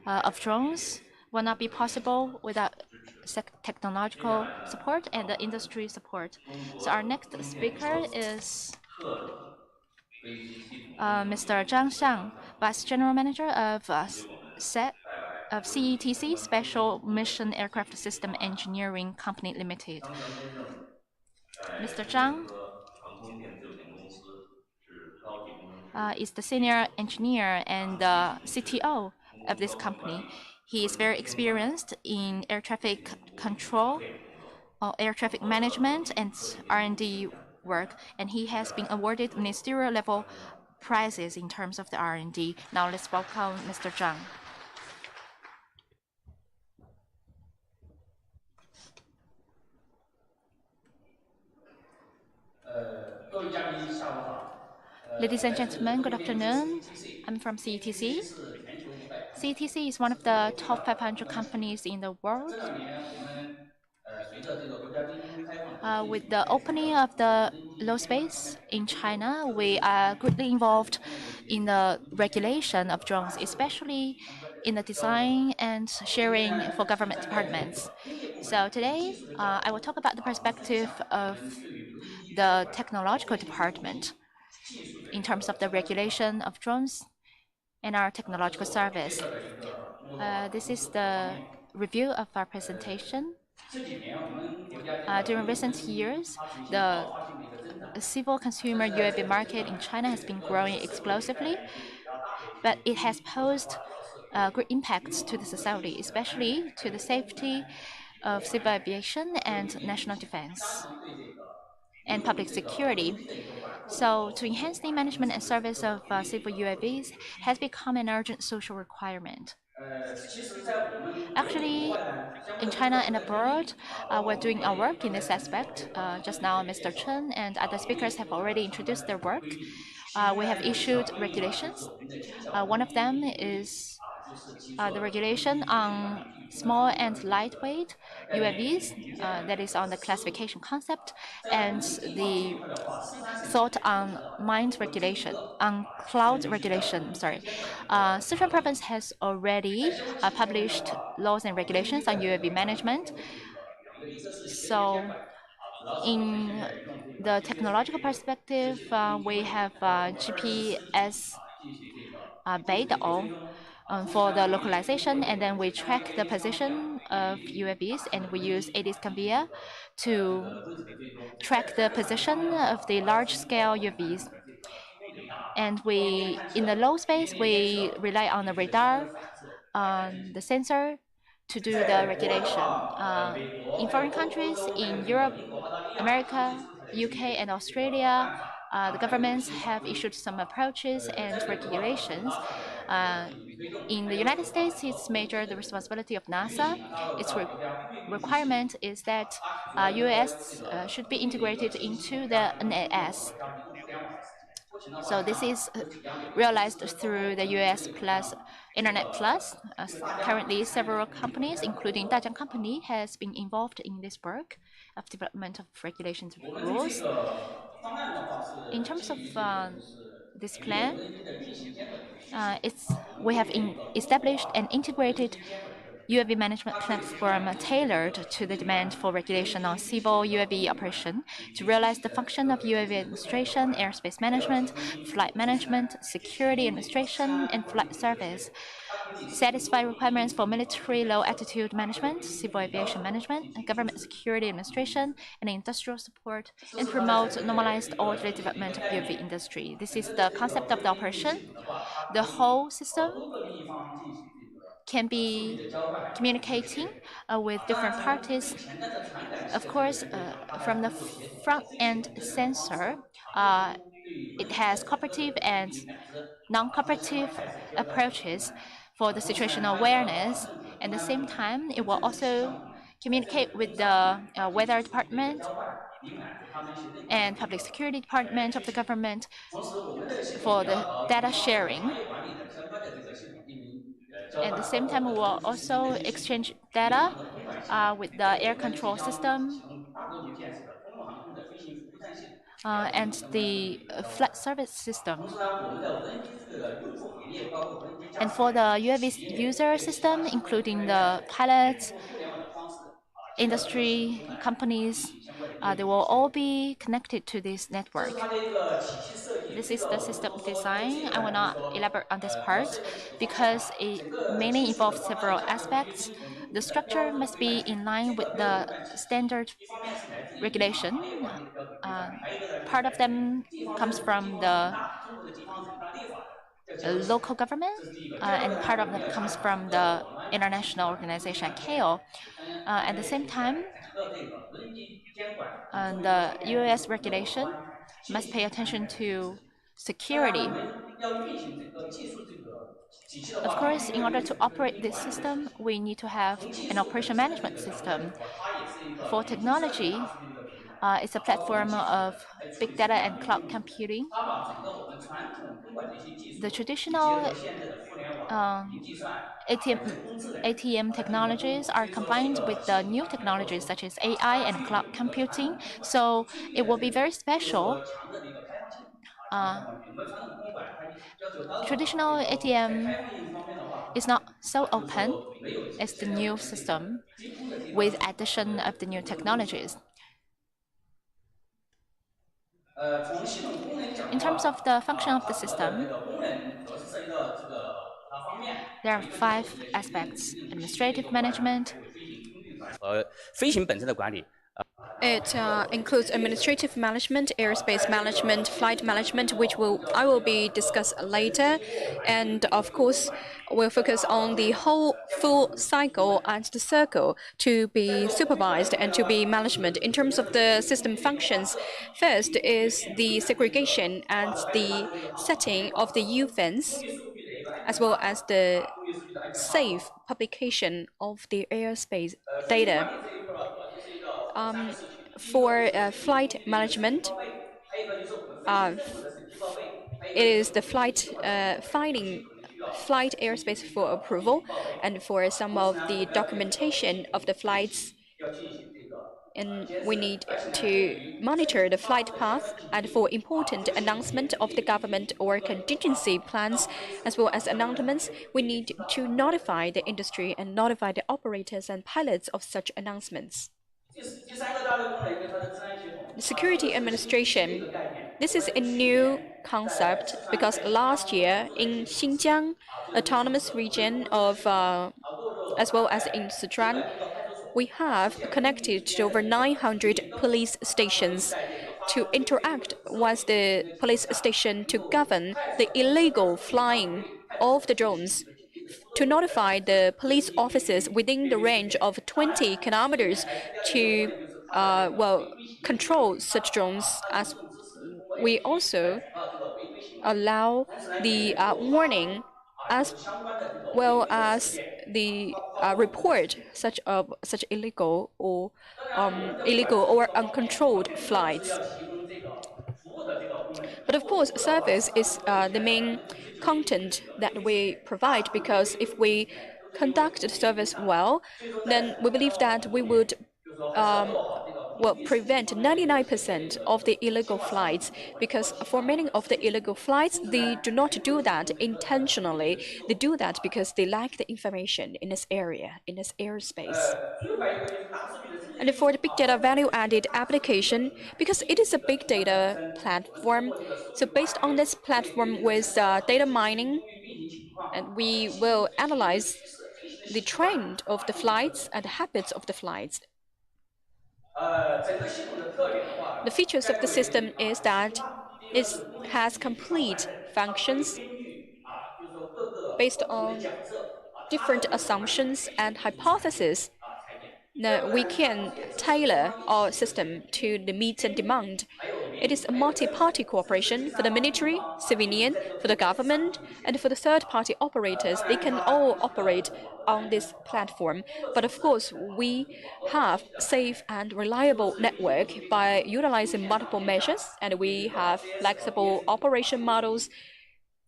of drones will not be possible without technological support and the industry support. So our next speaker is Mr. Zhang, Vice General Manager of CETC, Special Mission Aircraft System Engineering Company Limited. Mr. Zhang is the senior engineer and the CTO of this company. He is very experienced in air traffic control, air traffic management, and R&D work, and he has been awarded ministerial level prizes in terms of the R&D. Now let's welcome Mr. Zhang. Ladies and gentlemen, good afternoon. I'm from CETC. CETC is one of the top 500 companies in the world. With the opening of the low space in China, we are greatly involved in the regulation of drones, especially in the design and sharing for government departments. So today, I will talk about the perspective of the technological department in terms of the regulation of drones and our technological service. This is the review of our presentation. During recent years, the civil consumer UAV market in China has been growing explosively, but it has posed great impacts to the society, especially to the safety of civil aviation and national defense and public security. So to enhance the management and service of civil UAVs has become an urgent social requirement. Actually, in China and abroad, we're doing our work in this aspect. Just now, Mr. Chen and other speakers have already introduced their work. We have issued regulations. One of them is the regulation on small and lightweight UAVs, that is on the classification concept, and the thought on mind regulation, on cloud regulation. Sorry, Sichuan province has already published laws and regulations on UAV management. So, in the technological perspective, we have GPS Beidou for the localization, and then we track the position of UAVs, and we use ADIS conveyor to track the position of the large-scale UAVs. And in the low space, we rely on the radar, the sensor, to do the regulation. In foreign countries, in Europe, America, UK, and Australia, the governments have issued some approaches and regulations. In the United States, it's major the responsibility of NASA. Its requirement is that US should be integrated into the NAS. So this is realized through the US Plus Internet Plus. Currently, several companies, including Dajiang Company, has been involved in this work of development of regulations rules. In terms of this plan, we have established an integrated UAV management platform tailored to the demand for regulation on civil UAV operation to realize the function of UAV administration, airspace management, flight management, security administration, and flight service, satisfy requirements for military low-altitude management, civil aviation management, government security administration, and industrial support, and promote normalized orderly development of UAV industry. This is the concept of the operation. The whole system can be communicating with different parties. Of course, from the front-end sensor, it has cooperative and non-cooperative approaches for the situational awareness. At the same time, it will also communicate with the weather department and public security department of the government for the data sharing. At the same time, we will also exchange data with the air control system and the flight service system. And for the UAV user system, including the pilots, industry, companies, they will all be connected to this network. This is the system design. I will not elaborate on this part because it mainly involves several aspects. The structure must be in line with the standard regulation. Part of them comes from the local government, and part of them comes from the international organization ICAO. At the same time, the US regulation must pay attention to security. Of course, in order to operate this system, we need to have an operation management system. For technology, it's a platform of big data and cloud computing. The traditional ATM technologies are combined with the new technologies such as AI and cloud computing. So it will be very special. Traditional ATM is not so open as the new system with addition of the new technologies. In terms of the function of the system, there are 5 aspects: administrative management. It includes administrative management, airspace management, flight management, which I will be discussed later, and of course, we'll focus on the whole full cycle and the circle to be supervised and to be management. In terms of the system functions, first is the segregation and the setting of the U-fence, as well as the safe publication of the airspace data. For flight management, it is the filing flight airspace for approval, and for some of the documentation of the flights, and we need to monitor the flight path, and for important announcement of the government or contingency plans, as well as announcements, we need to notify the industry and notify the operators and pilots of such announcements. The security administration. This is a new concept because last year in Xinjiang autonomous region of as well as in Sichuan, we have connected to over 900 police stations to interact with the police station to govern the illegal flying of the drones, to notify the police officers within the range of 20 kilometers to control such drones, as we also allow the warning as well as the report such illegal or uncontrolled flights. But of course, service is the main content that we provide, because if we conduct the service well, then we believe that we would prevent 99% of the illegal flights, because for many of the illegal flights, they do not do that intentionally. They do that because they lack the information in this area, in this airspace. And for the big data value-added application, because it is a big data platform, so based on this platform with data mining, and we will analyze the trend of the flights and the habits of the flights. The features of the system is that it has complete functions based on different assumptions and hypotheses. Now, we can tailor our system to the needs and demand. It is a multi-party cooperation for the military, civilian, for the government, and for the third-party operators. They can all operate on this platform. But of course, we have safe and reliable network by utilizing multiple measures, and we have flexible operation models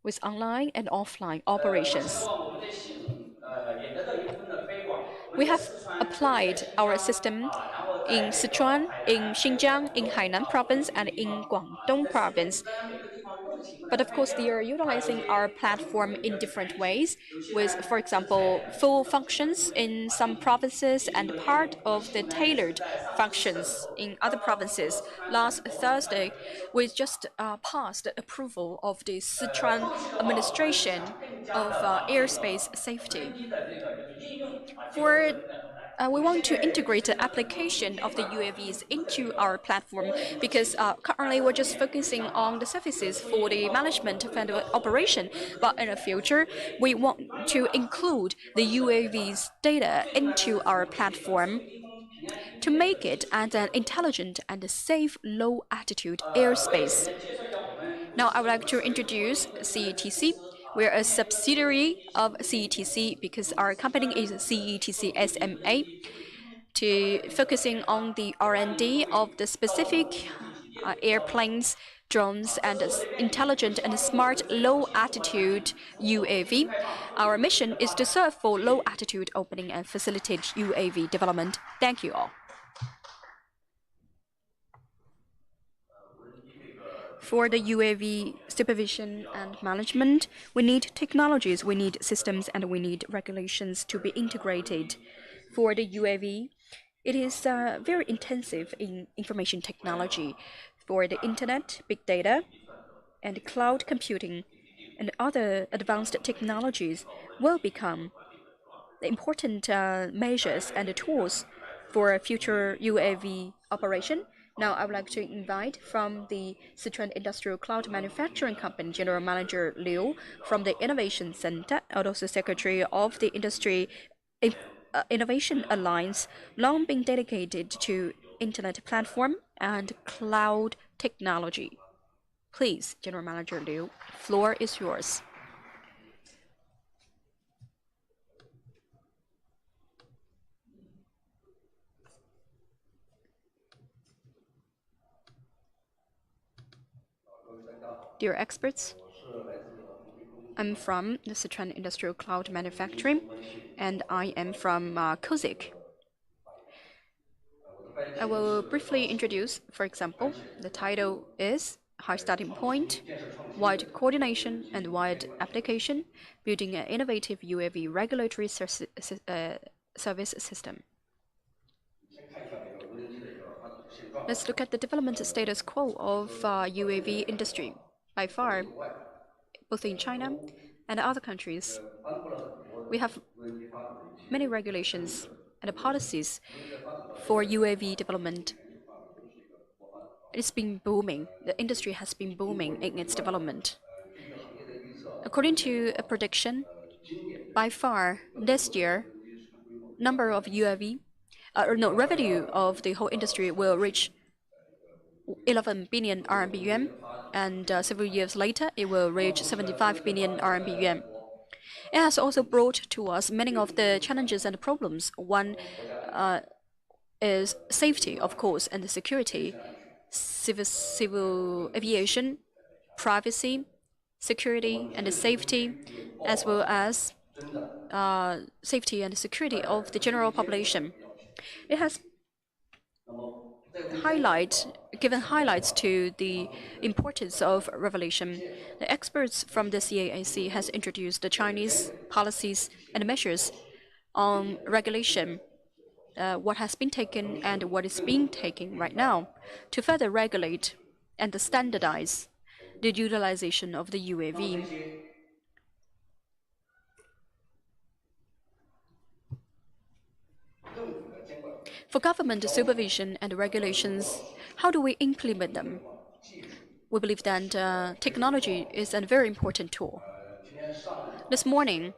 with online and offline operations. We have applied our system in Sichuan, in Xinjiang, in Hainan province, and in Guangdong province. But of course, they are utilizing our platform in different ways, with, for example, full functions in some provinces and part of the tailored functions in other provinces. Last Thursday, we just passed the approval of the Sichuan administration of airspace safety. We want to integrate the application of the UAVs into our platform, because currently we're just focusing on the services for the management and the operation. But in the future, we want to include the UAVs data into our platform to make it as an intelligent and safe low-altitude airspace. Now, I would like to introduce CETC. We're a subsidiary of CETC because our company is CETC SMA, to focusing on the R&D of the specific airplanes, drones, and intelligent and smart low-altitude UAV. Our mission is to serve for low-altitude opening and facilitate UAV development. Thank you all. For the UAV supervision and management, we need technologies, we need systems, and we need regulations to be integrated. For the UAV, it is very intensive in information technology. For the internet, big data, and cloud computing, and other advanced technologies will become the important measures and tools for future UAV operation. Now, I would like to invite from the Sichuan Industrial Cloud Manufacturing Company, General Manager Liu, from the Innovation Center, and also Secretary of the Industry Innovation Alliance, long been dedicated to Internet platform and cloud technology. Please, General Manager Liu, floor is yours. Dear experts, I'm from the Sichuan Industrial Cloud Manufacturing, and I am from CAAC. I will briefly introduce, for example, the title is High Starting Point, Wide Coordination and Wide Application, Building an Innovative UAV Regulatory Service System. Let's look at the development status quo of UAV industry. By far, both in China and other countries, we have many regulations and policies for UAV development. It's been booming. The industry has been booming in its development. According to a prediction, by far this year, number of revenue of the whole industry will reach 11 billion RMB yuan, and several years later, it will reach 75 billion RMB yuan. It has also brought to us many of the challenges and problems. One is safety, of course, and the security, civil aviation, privacy, security and safety, as well as safety and security of the general population. It has given highlights to the importance of revelation. The experts from the CAAC has introduced the Chinese policies and measures on regulation, what has been taken and what is being taken right now to further regulate and standardize the utilization of the UAV. For government supervision and regulations, how do we implement them? We believe that technology is a very important tool. This morning,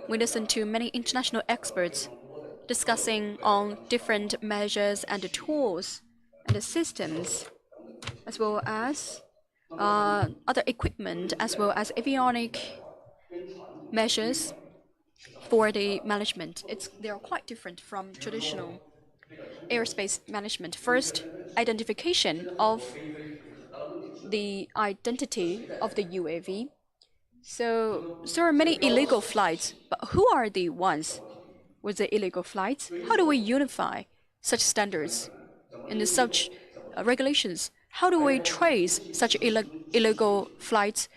we listened to many international experts discussing on different measures and tools and systems, as well as other equipment, as well as avionic measures for the management. They are quite different from traditional airspace management. First, identification of the identity of the UAV. So there are many illegal flights, but who are the ones with the illegal flights? How do we unify such standards and such regulations? How do we trace such illegal flights?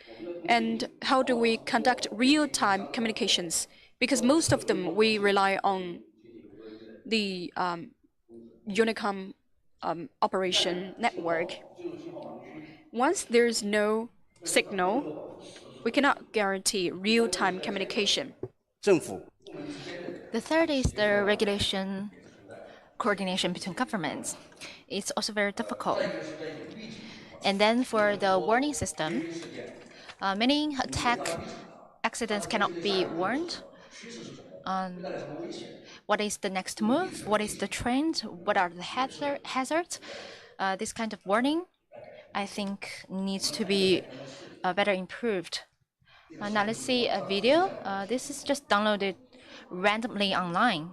And how do we conduct real-time communications? Because most of them, we rely on the Unicom operation network. Once there is no signal, we cannot guarantee real-time communication. The third is the regulation coordination between governments. It's also very difficult. And then for the warning system, many attack accidents cannot be warned. What is the next move? What is the trend? What are the hazards? This kind of warning, I think, needs to be better improved. Now let's see a video. This is just downloaded randomly online.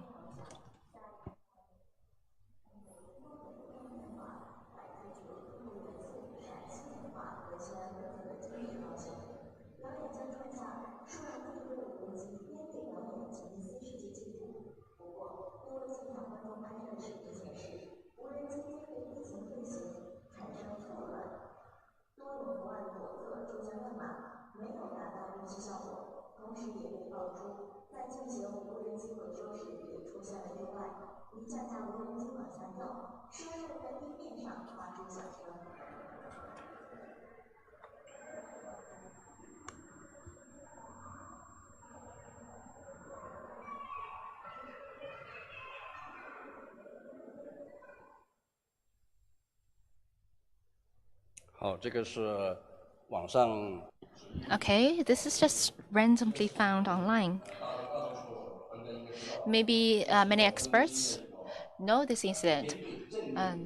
Okay, this is just randomly found online. Maybe many experts know this incident.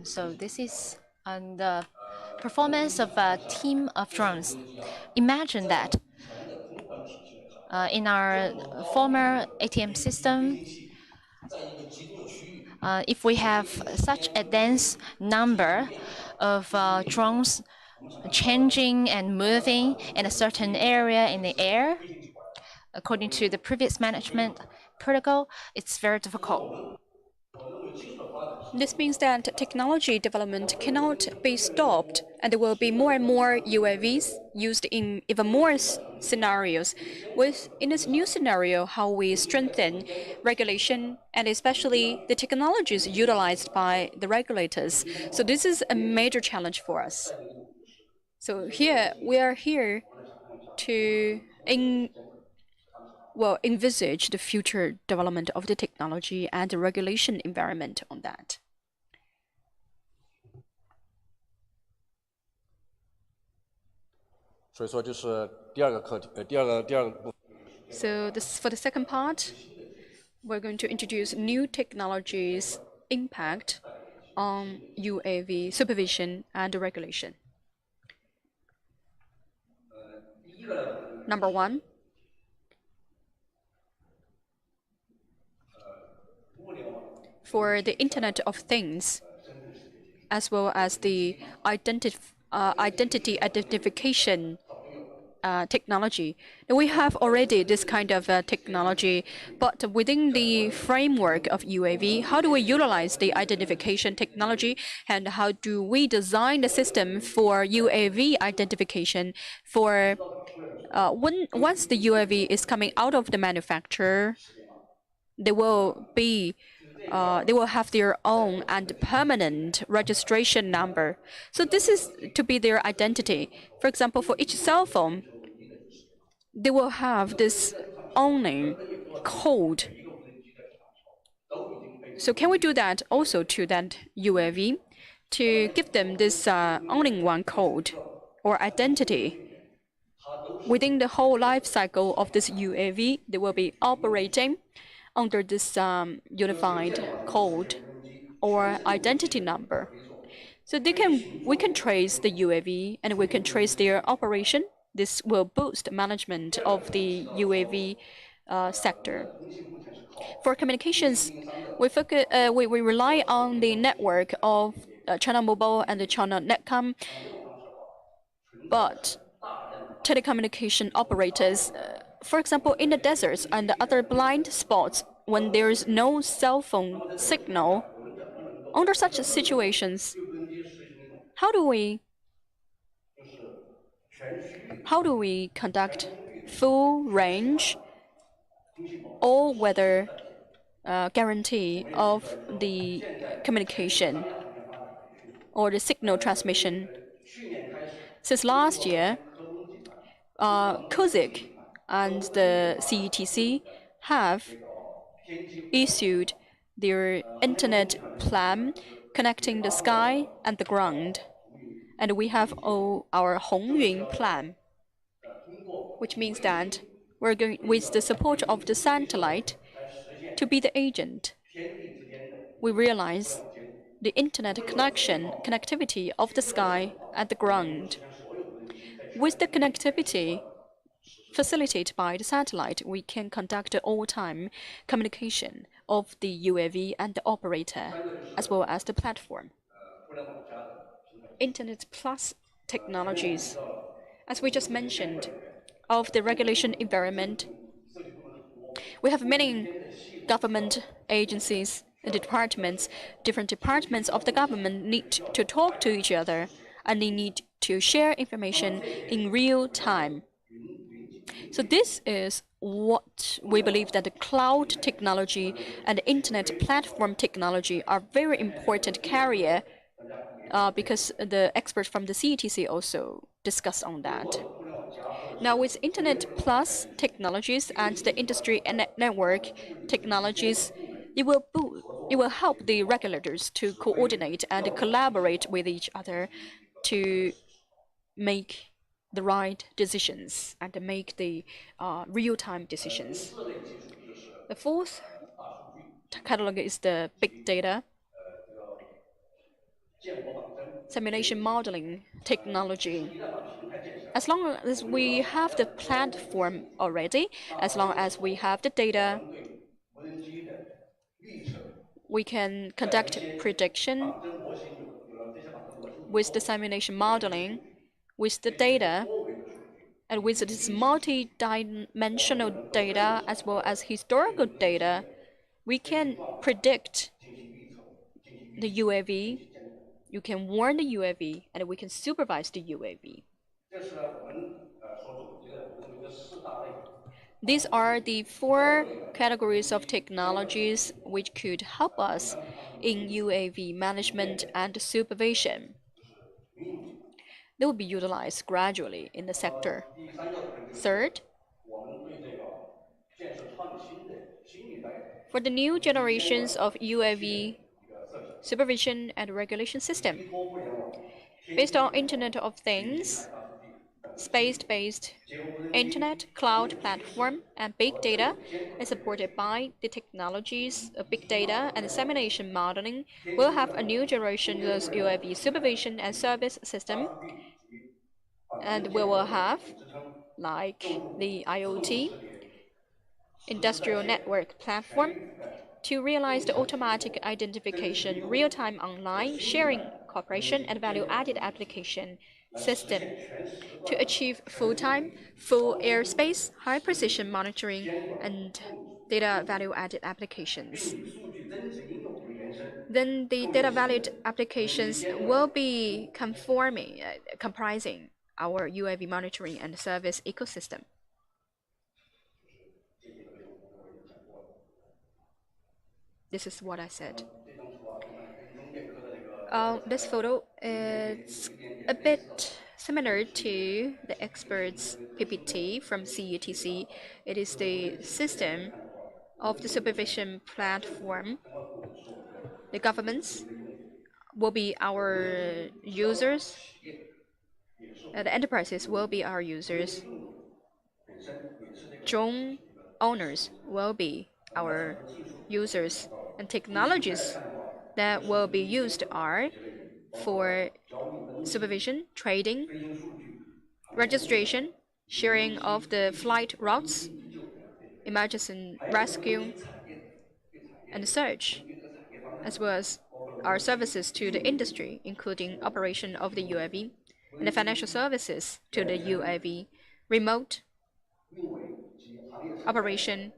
So this is the performance of a team of drones. Imagine that in our former ATM system, if we have such a dense number of drones changing and moving in a certain area in the air, according to the previous management protocol, it's very difficult. This means that technology development cannot be stopped, and there will be more and more UAVs used in even more scenarios. In this new scenario, how we strengthen regulation and especially the technologies utilized by the regulators. So this is a major challenge for us. So here we are here to envisage the future development of the technology and the regulation environment on that. So for the second part, we're going to introduce new technologies' impact on UAV supervision and regulation. Number one, for the Internet of Things, as well as the identity identification technology. We have already this kind of technology, but within the framework of UAV, how do we utilize the identification technology, and how do we design the system for UAV identification for once the UAV is coming out of the manufacturer, they will have their own and permanent registration number. So this is to be their identity. For example, for each cell phone, they will have this owning code. So can we do that also to that UAV to give them this owning one code or identity? Within the whole life cycle of this UAV, they will be operating under this unified code or identity number. So we can trace the UAV and we can trace their operation. This will boost management of the UAV sector. For communications, we rely on the network of China Mobile and the China Netcom, but telecommunication operators, for example, in the deserts and the other blind spots, when there is no cell phone signal, under such situations, how do we conduct full range all-weather guarantee of the communication or the signal transmission? Since last year, CAAC and the CETC have issued their internet plan connecting the sky and the ground. And we have our Hongyun plan, which means that we're going, with the support of the satellite, to be the agent. We realize the internet connectivity of the sky and the ground. With the connectivity facilitated by the satellite, we can conduct all-time communication of the UAV and the operator, as well as the platform. Internet plus technologies, as we just mentioned, of the regulation environment. We have many government agencies and departments. Different departments of the government need to talk to each other, and they need to share information in real time. So this is what we believe that the cloud technology and the internet platform technology are very important carrier, because the experts from the CETC also discuss on that. Now, with Internet Plus technologies and the industry network technologies, it will help the regulators to coordinate and collaborate with each other to make the right decisions and make the real-time decisions. The fourth catalog is the big data, simulation modeling technology. As long as we have the platform already, as long as we have the data, we can conduct prediction with the simulation modeling. with the data and with this multi-dimensional data as well as historical data, we can predict the UAV, you can warn the UAV, and we can supervise the UAV. These are the 4 categories of technologies which could help us in UAV management and supervision. They will be utilized gradually in the sector. Third, for the new generations of UAV supervision and regulation system, based on Internet of Things, space-based Internet, cloud platform, and big data, and supported by the technologies of big data and dissemination modeling, we'll have a new generation of UAV supervision and service system, and we will have like the IoT industrial network platform to realize the automatic identification, real-time online sharing, cooperation, and value-added application system to achieve full-time, full airspace, high-precision monitoring, and data value-added applications. Then the data valued applications will be comprising our UAV monitoring and service ecosystem. This is what I said. This photo is a bit similar to the experts' PPT from CETC. It is the system of the supervision platform. The governments will be our users. The enterprises will be our users. Drone owners will be our users, and technologies that will be used are for supervision, trading, registration, sharing of the flight routes, emergency rescue, and search, as well as our services to the industry, including operation of the UAV, and the financial services to the UAV, remote operation,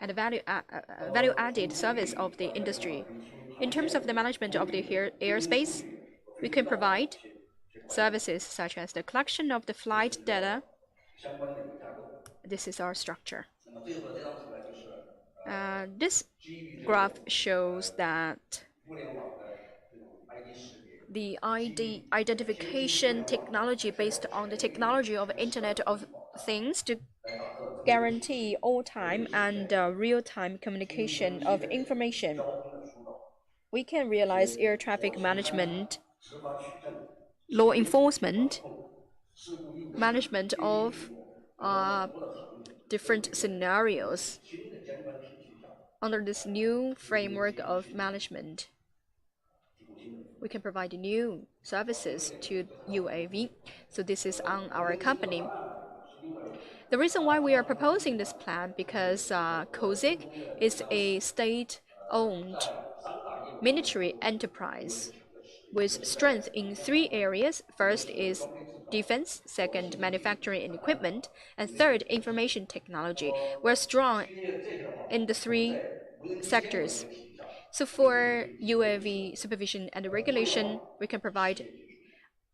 and the value-added service of the industry. In terms of the management of the airspace, we can provide services such as the collection of the flight data. This is our structure. This graph shows that the identification technology based on the technology of Internet of Things to guarantee all-time and real-time communication of information. We can realize air traffic management, law enforcement, management of different scenarios under this new framework of management. We can provide new services to UAV. So this is on our company. The reason why we are proposing this plan because CAAC is a state-owned military enterprise with strength in 3 areas. First is defense, second, manufacturing and equipment, and third, information technology. We're strong in the 3 sectors. So for UAV supervision and regulation, we can provide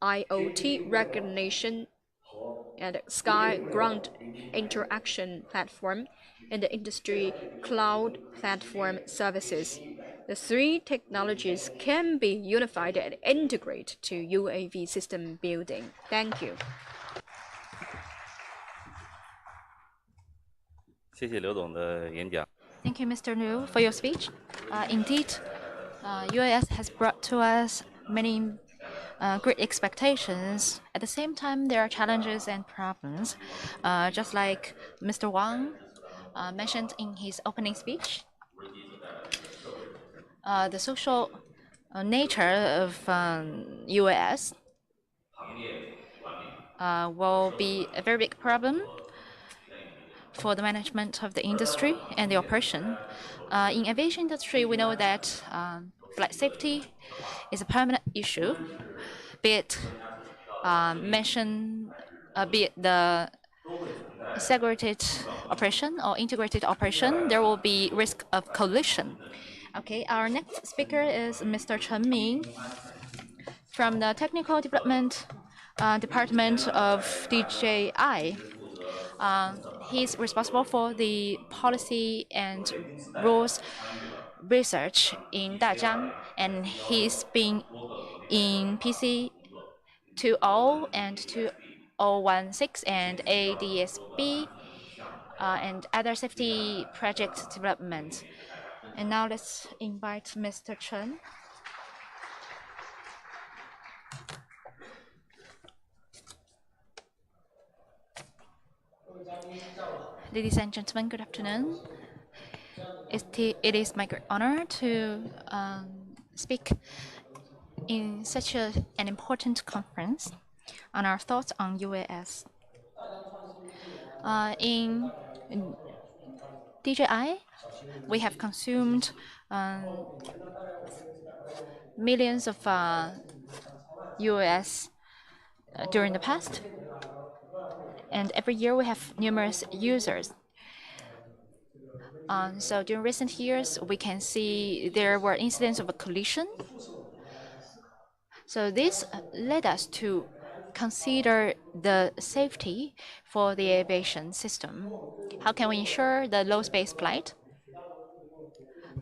IoT recognition and sky-ground interaction platform and the industry cloud platform services. The 3 technologies can be unified and integrated to UAV system building. Thank you. 谢谢刘总的演讲。 Thank you, Mr. Liu, for your speech. Indeed, UAS has brought to us many great expectations. At the same time, there are challenges and problems, just like Mr. Wang mentioned in his opening speech. The social nature of UAS will be a very big problem for the management of the industry and the operation. In aviation industry, we know that flight safety is a permanent issue, be it mention be it the segregated operation or integrated operation, there will be risk of collision. Okay, our next speaker is Mr. Chen Ming from the Technical Development Department of DJI. He's responsible for the policy and rules research in Dazhang, and he's been in PC 20 and 2016 and ADSB and other safety project development. And now let's invite Mr. Chen. Ladies and gentlemen, good afternoon. It is my great honor to speak in such an important conference on our thoughts on UAS. In DJI, we have consumed millions of UAS during the past, and every year we have numerous users. So during recent years, we can see there were incidents of a collision. So this led us to consider the safety for the aviation system. How can we ensure the low space flight?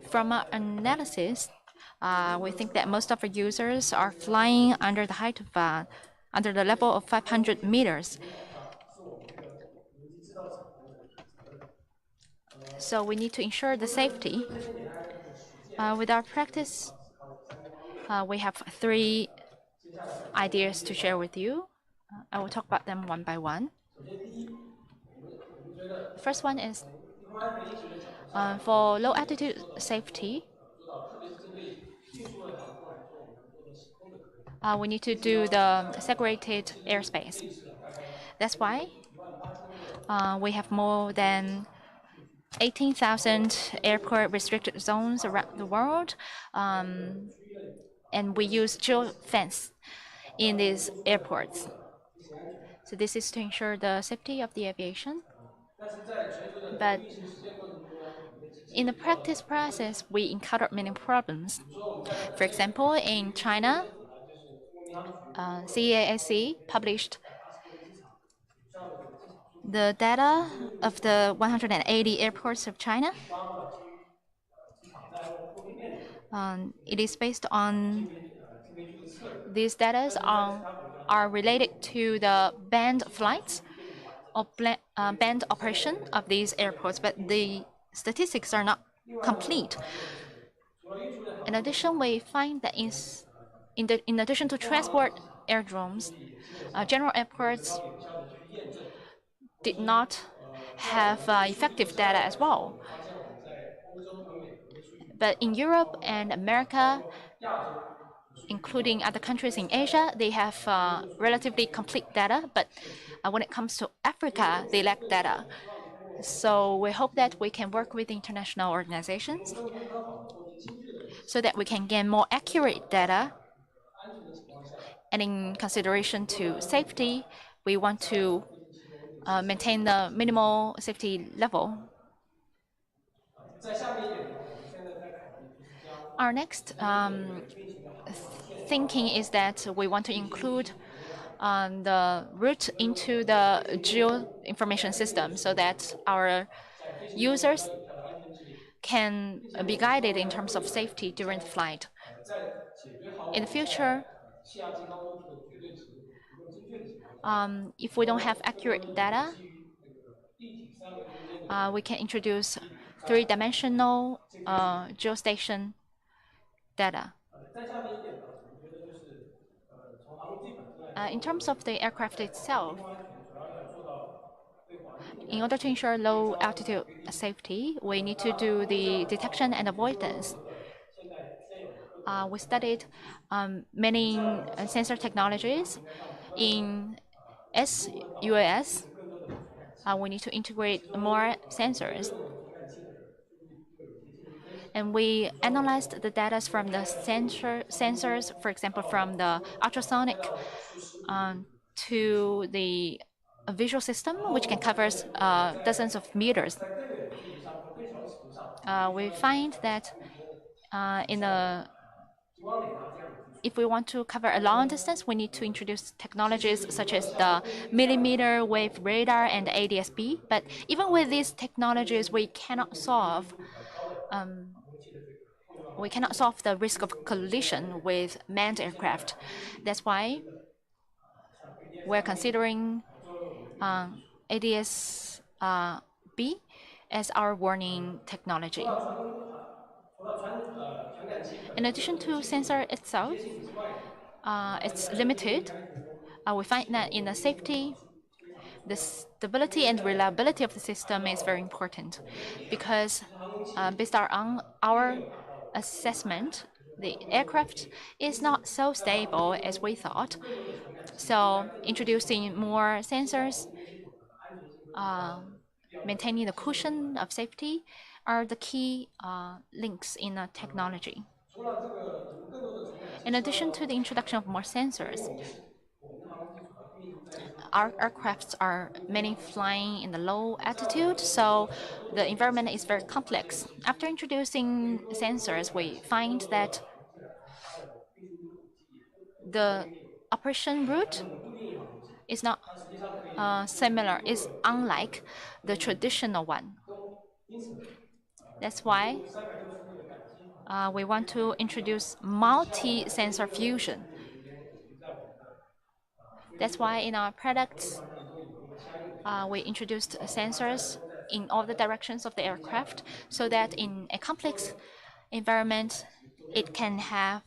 From our analysis, we think that most of our users are flying under the height of under the level of 500 meters. So we need to ensure the safety. With our practice, we have 3 ideas to share with you. I will talk about them one by one. The first one is for low altitude safety, we need to do the segregated airspace. That's why we have more than 18,000 airport restricted zones around the world, and we use geofence in these airports. So this is to ensure the safety of the aviation. But in the practice process, we encountered many problems. For example, in China, CAAC published the data of the 180 airports of China. It is based on these data are related to the banned flights or banned operation of these airports, but the statistics are not complete. In addition, we find that in addition to transport aerodromes, general airports did not have effective data as well. But in Europe and America, including other countries in Asia, they have relatively complete data, but when it comes to Africa, they lack data. So we hope that we can work with international organizations so that we can gain more accurate data. And in consideration to safety, we want to maintain the minimal safety level. Our next thinking is that we want to include the route into the geo information system so that our users can be guided in terms of safety during the flight. In the future, if we don't have accurate data, we can introduce 3-dimensional geostation data. In terms of the aircraft itself, in order to ensure low altitude safety, we need to do the detection and avoidance. We studied many sensor technologies. In SUAS, we need to integrate more sensors. And we analyzed the data from the sensors, for example, from the ultrasonic to the visual system, which can cover dozens of meters. We find that if we want to cover a long distance, we need to introduce technologies such as the millimeter wave radar and ADS-B. But even with these technologies, we cannot solve the risk of collision with manned aircraft. That's why we're considering ADS-B as our warning technology. In addition to sensor itself, it's limited. We find that in the safety, the stability and reliability of the system is very important because based on our assessment, the aircraft is not so stable as we thought. So introducing more sensors, maintaining the cushion of safety are the key links in the technology. In addition to the introduction of more sensors, our aircrafts are mainly flying in the low altitude, so the environment is very complex. After introducing sensors, we find that the operation route is not similar, is unlike the traditional one. That's why we want to introduce multi-sensor fusion. That's why in our products, we introduced sensors in all the directions of the aircraft so that in a complex environment, it can have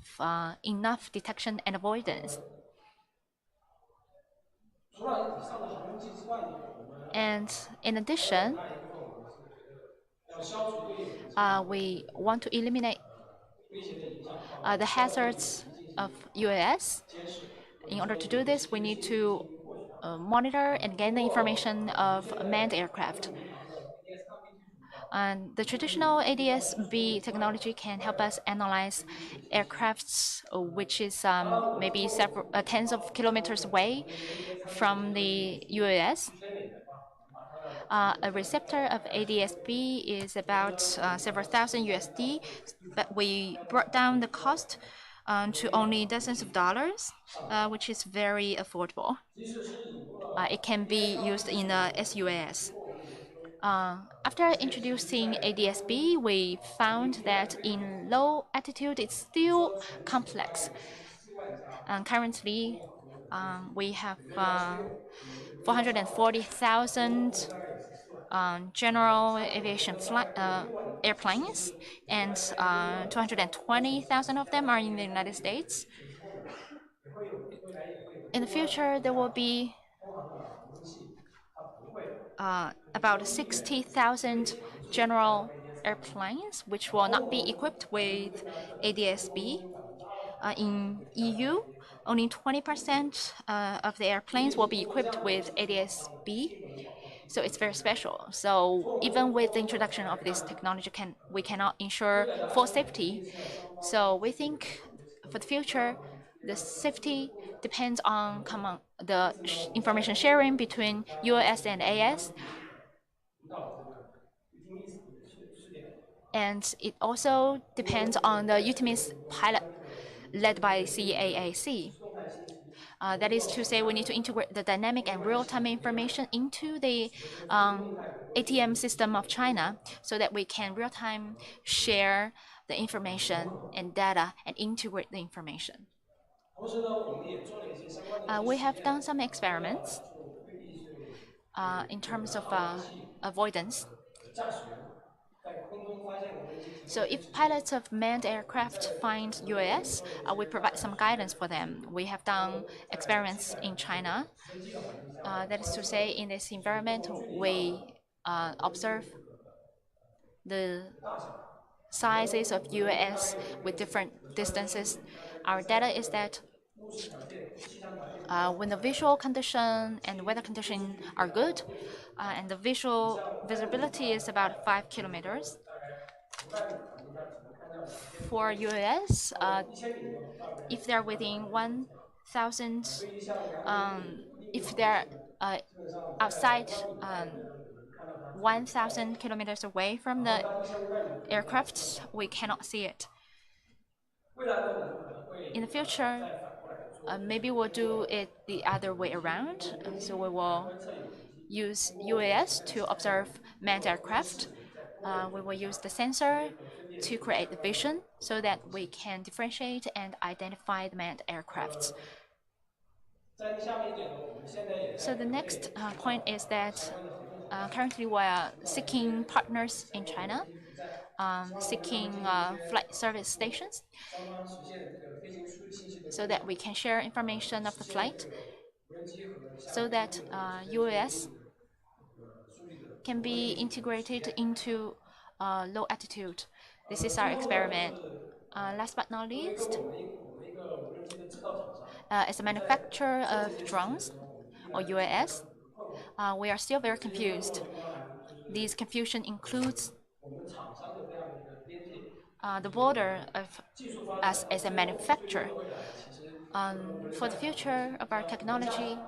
enough detection and avoidance. And in addition, we want to eliminate the hazards of UAS. In order to do this, we need to monitor and gain the information of manned aircraft. And the traditional ADS-B technology can help us analyze aircrafts which is maybe several tens of kilometers away from the UAS. A receptor of ADS-B is about several thousand USD, but we brought down the cost to only dozens of dollars, which is very affordable. It can be used in a SUAS. After introducing ADS-B, we found that in low altitude it's still complex. Currently, we have 440,000 general aviation airplanes, and 220,000 of them are in the United States. In the future, there will be about 60,000 general airplanes which will not be equipped with ADS-B. In EU, only 20% of the airplanes will be equipped with ADS-B. So it's very special. So even with the introduction of this technology, we cannot ensure full safety. So we think for the future, the safety depends on the information sharing between UAS and AS. And it also depends on the UTM pilot led by CAAC. That is to say, we need to integrate the dynamic and real-time information into the ATM system of China so that we can real-time share the information and data and integrate the information. We have done some experiments in terms of avoidance. So if pilots of manned aircraft find UAS, we provide some guidance for them. We have done experiments in China. That is to say, in this environment, we observe the sizes of UAS with different distances. Our data is that when the visual condition and weather condition are good, and the visibility is about 5 kilometers, for UAS, if they're within 1 if they're outside 1,000 kilometers away from the aircraft, we cannot see it. In the future, maybe we'll do it the other way around. So we will use UAS to observe manned aircraft. We will use the sensor to create the vision so that we can differentiate and identify the manned aircrafts. So the next point is that currently we are seeking partners in China, seeking flight service stations so that we can share information of the flight, so that UAS can be integrated into low altitude. This is our experiment. Last but not least, as a manufacturer of drones or UAS, we are still very confused. This confusion includes the border of us as a manufacturer. For the future of our technology,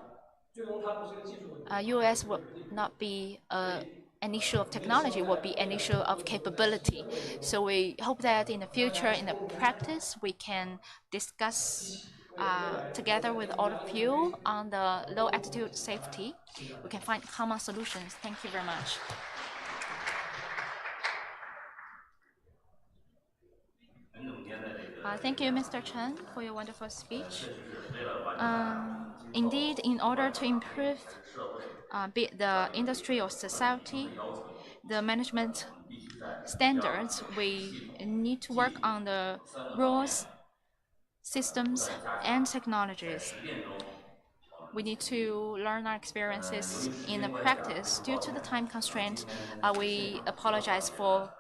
US will not be an issue of technology, will be an issue of capability. So we hope that in the future, in the practice, we can discuss together with all of you on the low altitude safety. We can find common solutions. Thank you very much. Thank you, Mr. Chen, for your wonderful speech. Indeed, in order to improve be it the industry or society, the management standards, we need to work on the rules, systems, and technologies. We need to learn our experiences in the practice. Due to the time constraint, we apologize for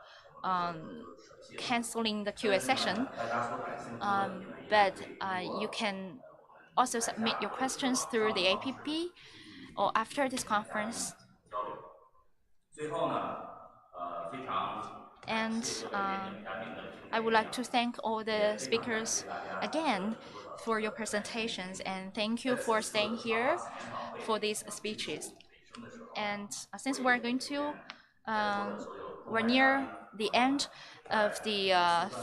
canceling the QA session, but you can also submit your questions through the APP or after this conference. And I would like to thank all the speakers again for your presentations, and thank you for staying here for these speeches. And since we're near the end of the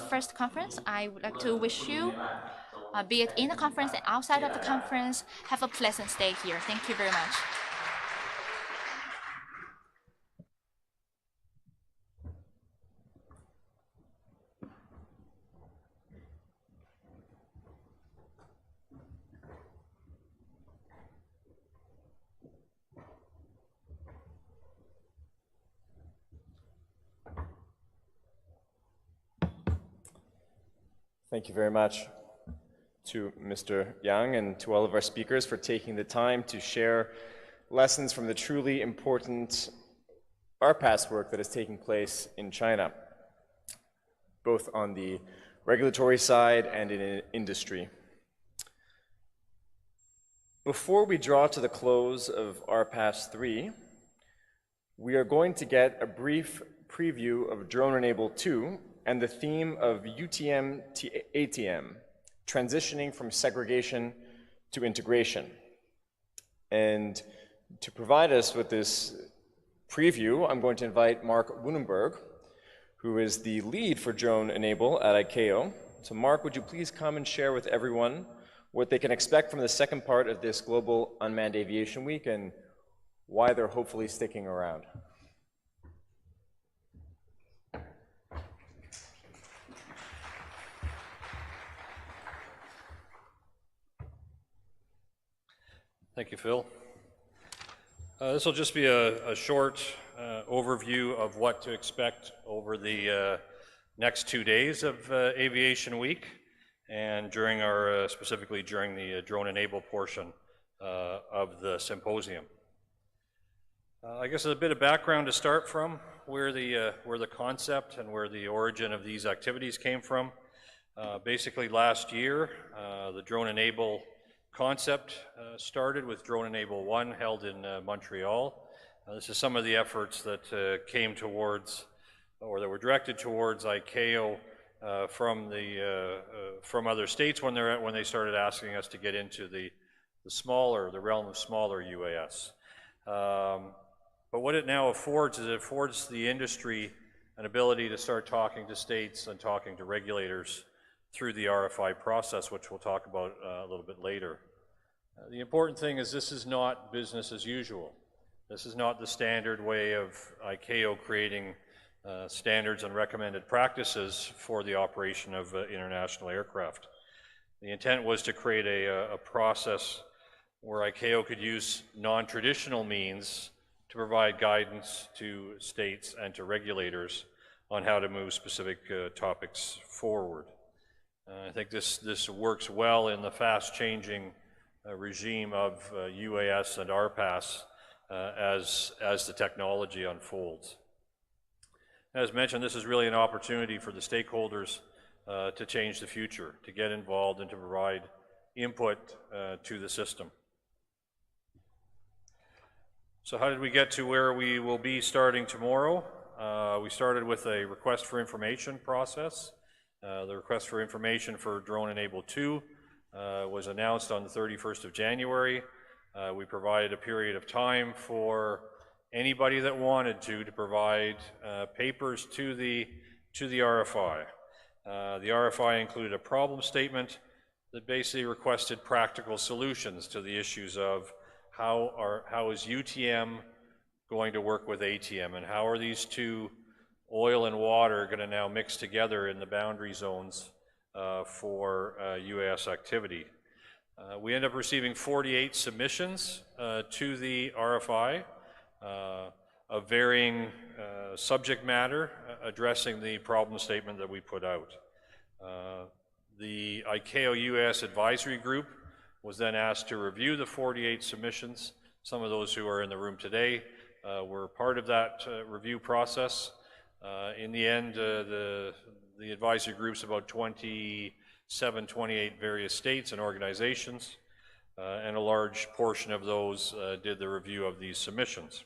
first conference, I would like to wish you, be it in the conference and outside of the conference, have a pleasant stay here. Thank you very much. Thank you very much to Mr. Yang and to all of our speakers for taking the time to share lessons from the truly important RPAS work that is taking place in China, both on the regulatory side and in industry. Before we draw to the close of RPAS 3, we are going to get a brief preview of Drone Enable 2 and the theme of UTM to ATM, transitioning from segregation to integration. And to provide us with this preview, I'm going to invite Mark Wuennenberg, who is the lead for Drone Enable at ICAO. So Mark, would you please come and share with everyone what they can expect from the second part of this Global Unmanned Aviation Week and why they're hopefully sticking around. Thank you, Phil. This will just be a short overview of what to expect over the next 2 days of Aviation Week and during our, specifically during the Drone Enable portion of the symposium. I guess a bit of background to start from, where the concept and where the origin of these activities came from. Basically last year, the Drone Enable concept started with Drone Enable 1 held in Montreal. This is some of the efforts that came towards, or that were directed towards ICAO from other states when they started asking us to get into the realm of smaller UAS. But what it now affords is it affords the industry an ability to start talking to states and talking to regulators through the RFI process, which we'll talk about a little bit later. The important thing is this is not business as usual. This is not the standard way of ICAO creating standards and recommended practices for the operation of international aircraft. The intent was to create a process where ICAO could use non-traditional means to provide guidance to states and to regulators on how to move specific topics forward. I think this works well in the fast-changing regime of UAS and RPAS as the technology unfolds. As mentioned, this is really an opportunity for the stakeholders to change the future, to get involved and to provide input to the system. So how did we get to where we will be starting tomorrow? We started with a request for information process. The request for information for Drone Enable 2 was announced on the 31st of January. We provided a period of time for anybody that wanted to provide papers to the RFI. The RFI included a problem statement that basically requested practical solutions to the issues of how is UTM going to work with ATM, and how are these two, oil and water, going to now mix together in the boundary zones for UAS activity. We end up receiving 48 submissions to the RFI of varying subject matter addressing the problem statement that we put out. The ICAO UAS Advisory Group was then asked to review the 48 submissions. Some of those who are in the room today were part of that review process. In the end, the advisory group's about 27, 28 various states and organizations, and a large portion of those did the review of these submissions.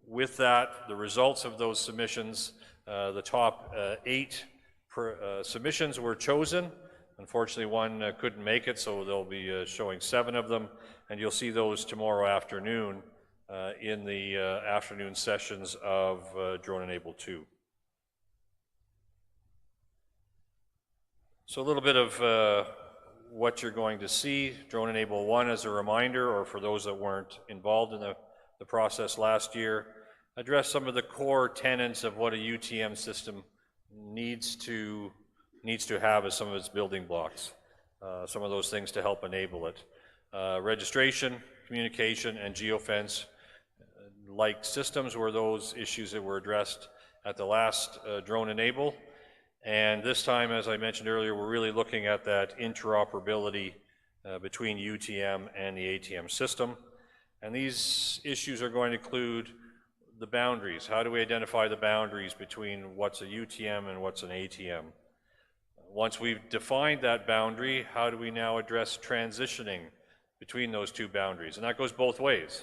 With that, the results of those submissions, the top 8 submissions were chosen. Unfortunately, one couldn't make it, so they'll be showing 7 of them, and you'll see those tomorrow afternoon in the afternoon sessions of Drone Enable 2. So a little bit of what you're going to see. Drone Enable 1, as a reminder, or for those that weren't involved in the process last year, address some of the core tenets of what a UTM system needs to have as some of its building blocks. Some of those things to help enable it. Registration, communication, and geofence like systems were those issues that were addressed at the last Drone Enable. And this time, as I mentioned earlier, we're really looking at that interoperability between UTM and the ATM system. And these issues are going to include the boundaries. How do we identify the boundaries between what's a UTM and what's an ATM? Once we've defined that boundary, how do we now address transitioning between those two boundaries? And that goes both ways,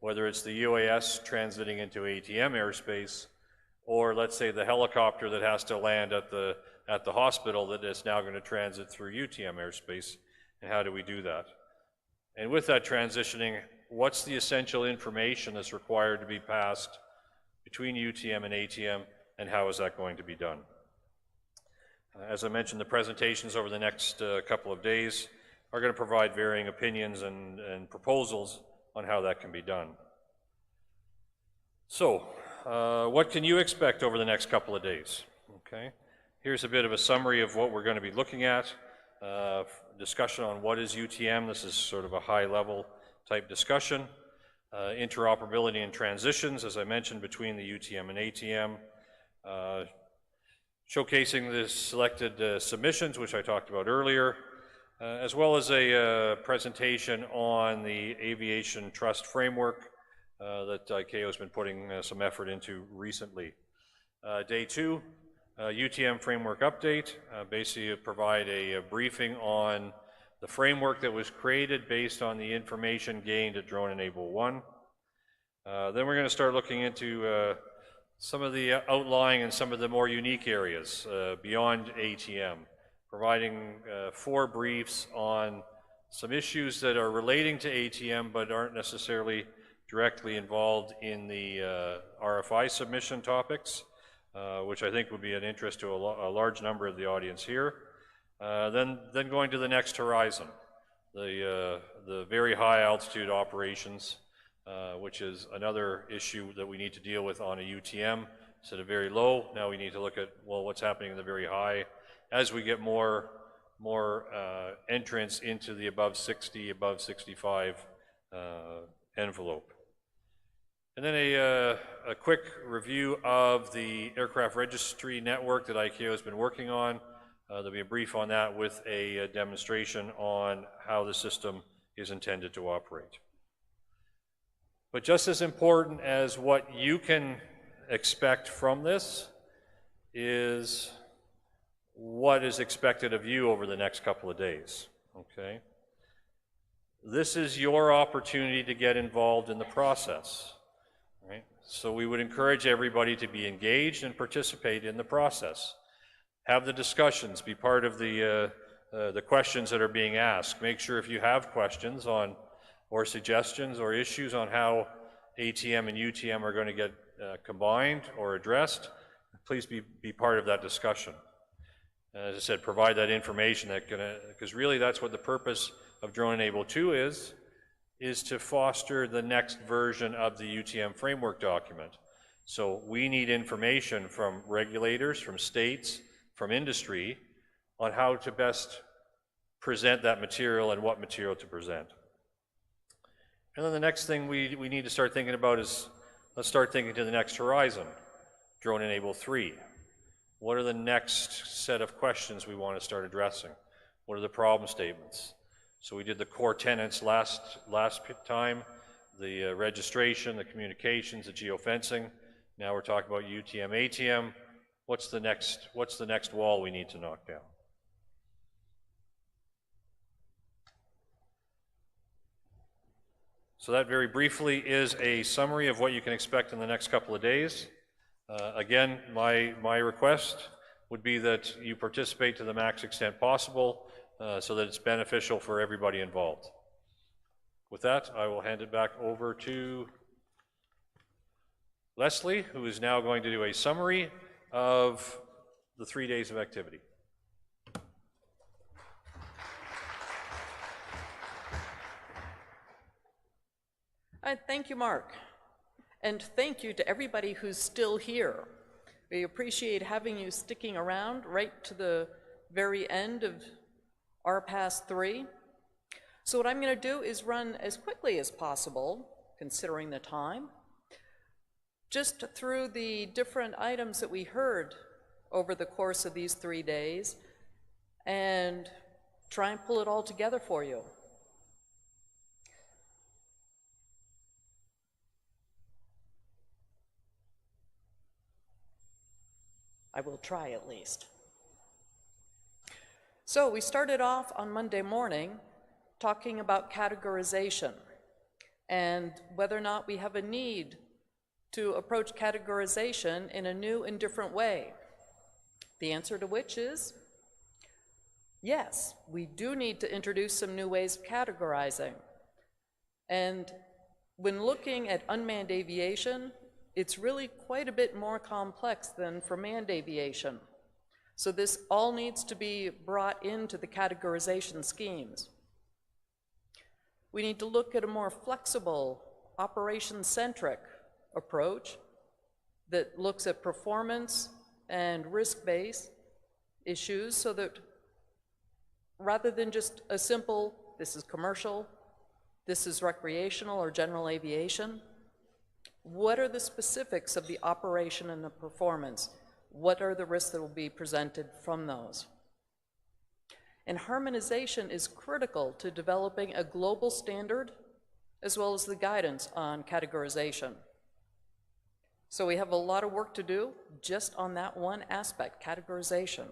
whether it's the UAS transiting into ATM airspace, or let's say the helicopter that has to land at the hospital that is now going to transit through UTM airspace, and how do we do that? And with that transitioning, what's the essential information that's required to be passed between UTM and ATM, and how is that going to be done? As I mentioned, the presentations over the next couple of days are going to provide varying opinions and proposals on how that can be done. So, what can you expect over the next couple of days? Okay, here's a bit of a summary of what we're going to be looking at. Discussion on what is UTM. This is sort of a high-level type discussion. Interoperability and transitions, as I mentioned, between the UTM and ATM. Showcasing the selected submissions, which I talked about earlier, as well as a presentation on the Aviation Trust Framework that ICAO has been putting some effort into recently. Day 2, UTM Framework Update, basically provide a briefing on the framework that was created based on the information gained at Drone Enable 1. Then we're going to start looking into some of the outlying and some of the more unique areas beyond ATM, providing 4 briefs on some issues that are relating to ATM but aren't necessarily directly involved in the RFI submission topics, which I think would be an interest to a large number of the audience here. Then going to the next horizon, the very high altitude operations, which is another issue that we need to deal with on a UTM. Instead of very low, now we need to look at, well, what's happening in the very high as we get more entrance into the above 60, above 65 envelope. And then a quick review of the aircraft registry network that ICAO has been working on. There'll be a brief on that with a demonstration on how the system is intended to operate. But just as important as what you can expect from this is what is expected of you over the next couple of days, okay? This is your opportunity to get involved in the process, right? So we would encourage everybody to be engaged and participate in the process. Have the discussions, be part of the questions that are being asked. Make sure if you have questions on, or suggestions or issues on how ATM and UTM are going to get combined or addressed, please be part of that discussion. As I said, provide that information that because really that's what the purpose of Drone Enable 2 is to foster the next version of the UTM framework document. So we need information from regulators, from states, from industry on how to best present that material and what material to present. And then the next thing we need to start thinking about is, let's start thinking to the next horizon, Drone Enable 3. What are the next set of questions we want to start addressing? What are the problem statements? So we did the core tenets last time, the registration, the communications, the geofencing. Now we're talking about UTM, ATM. What's the next wall we need to knock down? So that very briefly is a summary of what you can expect in the next couple of days. Again, my request would be that you participate to the max extent possible so that it's beneficial for everybody involved. With that, I will hand it back over to Leslie, who is now going to do a summary of the 3 days of activity. Thank you, Mark. And thank you to everybody who's still here. We appreciate having you sticking around right to the very end of RPAS 3. So what I'm going to do is run as quickly as possible, considering the time, just through the different items that we heard over the course of these 3 days and try and pull it all together for you. I will try at least. So we started off on Monday morning talking about categorization and whether or not we have a need to approach categorization in a new and different way. The answer to which is yes, we do need to introduce some new ways of categorizing. And when looking at unmanned aviation, it's really quite a bit more complex than for manned aviation. So this all needs to be brought into the categorization schemes. We need to look at a more flexible, operation-centric approach that looks at performance and risk-based issues so that rather than just a simple, this is commercial, this is recreational or general aviation, what are the specifics of the operation and the performance? What are the risks that will be presented from those? And harmonization is critical to developing a global standard as well as the guidance on categorization. So we have a lot of work to do just on that one aspect, categorization.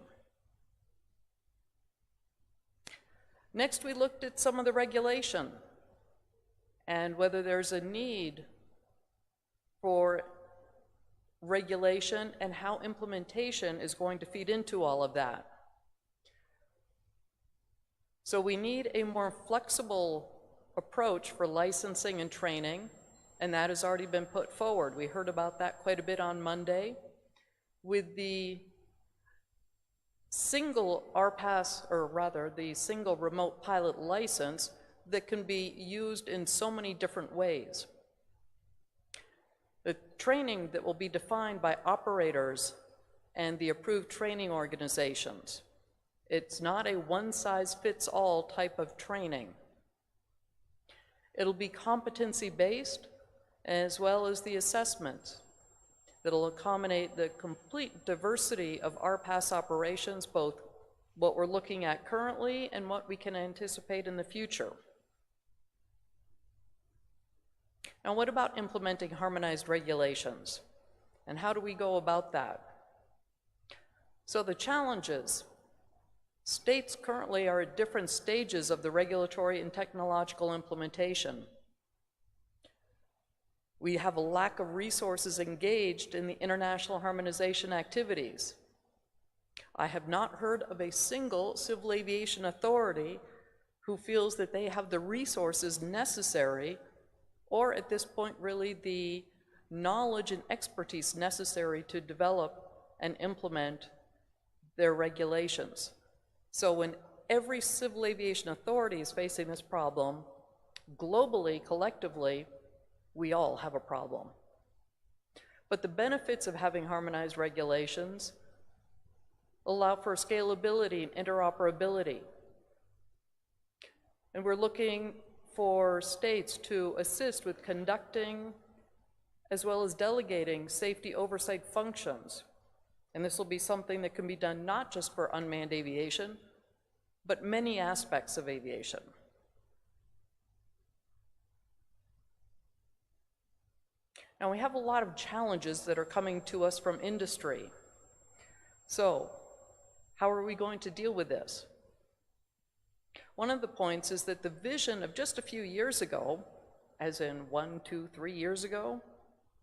Next, we looked at some of the regulation and whether there's a need for regulation and how implementation is going to feed into all of that. So we need a more flexible approach for licensing and training, and that has already been put forward. We heard about that quite a bit on Monday. With the single RPAS, or rather the single remote pilot license that can be used in so many different ways. The training that will be defined by operators and the approved training organizations. It's not a one-size-fits-all type of training. It'll be competency-based as well as the assessments that'll accommodate the complete diversity of RPAS operations, both what we're looking at currently and what we can anticipate in the future. Now, what about implementing harmonized regulations? And how do we go about that? So the challenges. States currently are at different stages of the regulatory and technological implementation. We have a lack of resources engaged in the international harmonization activities. I have not heard of a single civil aviation authority who feels that they have the resources necessary, or at this point really the knowledge and expertise necessary to develop and implement their regulations. So when every civil aviation authority is facing this problem, globally, collectively, we all have a problem. But the benefits of having harmonized regulations allow for scalability and interoperability. And we're looking for states to assist with conducting as well as delegating safety oversight functions. And this will be something that can be done not just for unmanned aviation, but many aspects of aviation. Now, we have a lot of challenges that are coming to us from industry. So, how are we going to deal with this? One of the points is that the vision of just a few years ago, as in 1, 2, 3 years ago,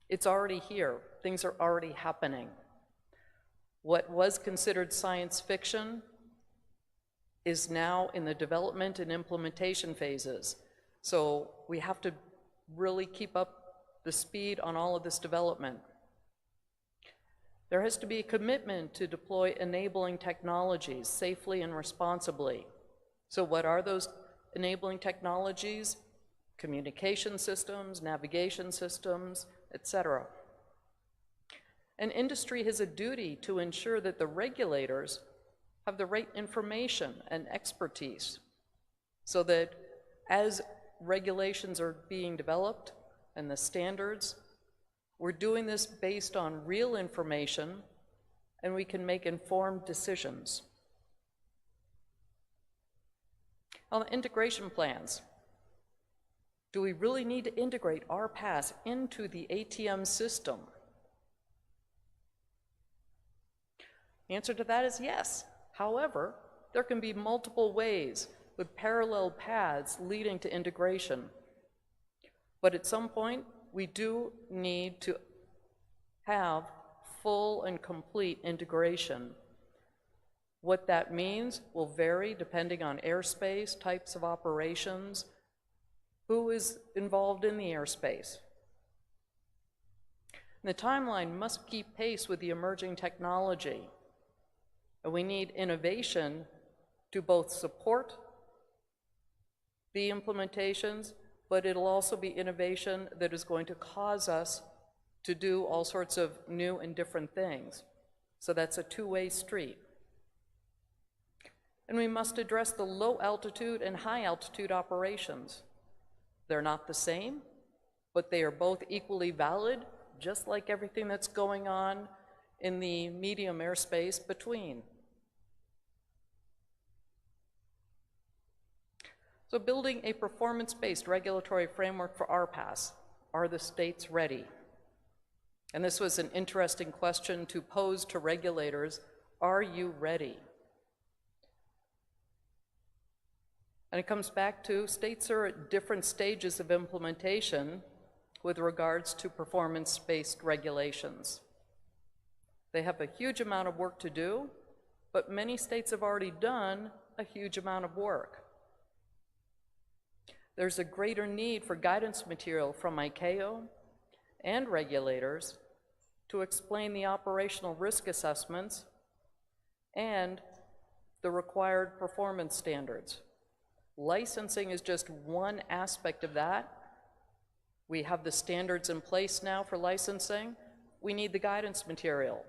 it's already here. Things are already happening. What was considered science fiction is now in the development and implementation phases. So we have to really keep up the speed on all of this development. There has to be a commitment to deploy enabling technologies safely and responsibly. So what are those enabling technologies? Communication systems, navigation systems, etc. And industry has a duty to ensure that the regulators have the right information and expertise so that as regulations are being developed and the standards, we're doing this based on real information and we can make informed decisions. On the integration plans, do we really need to integrate RPAS into the ATM system? The answer to that is yes. However, there can be multiple ways with parallel paths leading to integration. But at some point, we do need to have full and complete integration. What that means will vary depending on airspace, types of operations, who is involved in the airspace. And the timeline must keep pace with the emerging technology. And we need innovation to both support the implementations, but it'll also be innovation that is going to cause us to do all sorts of new and different things. So that's a two-way street. And we must address the low altitude and high altitude operations. They're not the same, but they are both equally valid, just like everything that's going on in the medium airspace between. So building a performance-based regulatory framework for RPAS. Are the states ready? And this was an interesting question to pose to regulators. Are you ready? And it comes back to states are at different stages of implementation with regards to performance-based regulations. They have a huge amount of work to do, but many states have already done a huge amount of work. There's a greater need for guidance material from ICAO and regulators to explain the operational risk assessments and the required performance standards. Licensing is just one aspect of that. We have the standards in place now for licensing. We need the guidance material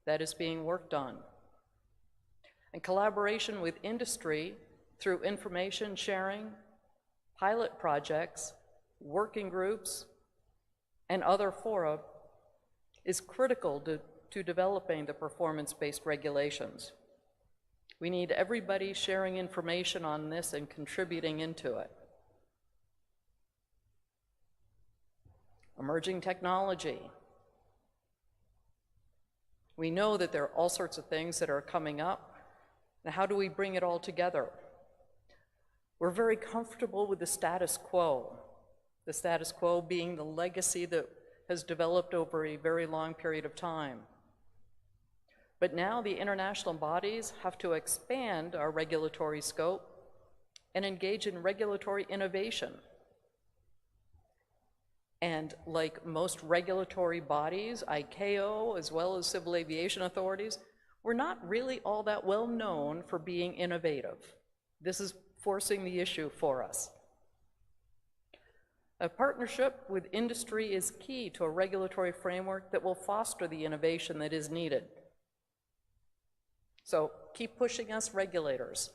that is being worked on. And collaboration with industry through information sharing, pilot projects, working groups, and other fora is critical to developing the performance-based regulations. We need everybody sharing information on this and contributing into it. Emerging technology. We know that there are all sorts of things that are coming up. Now, how do we bring it all together? We're very comfortable with the status quo being the legacy that has developed over a very long period of time. But now the international bodies have to expand our regulatory scope and engage in regulatory innovation. And like most regulatory bodies, ICAO, as well as civil aviation authorities, we're not really all that well known for being innovative. This is forcing the issue for us. A partnership with industry is key to a regulatory framework that will foster the innovation that is needed. So keep pushing us, regulators.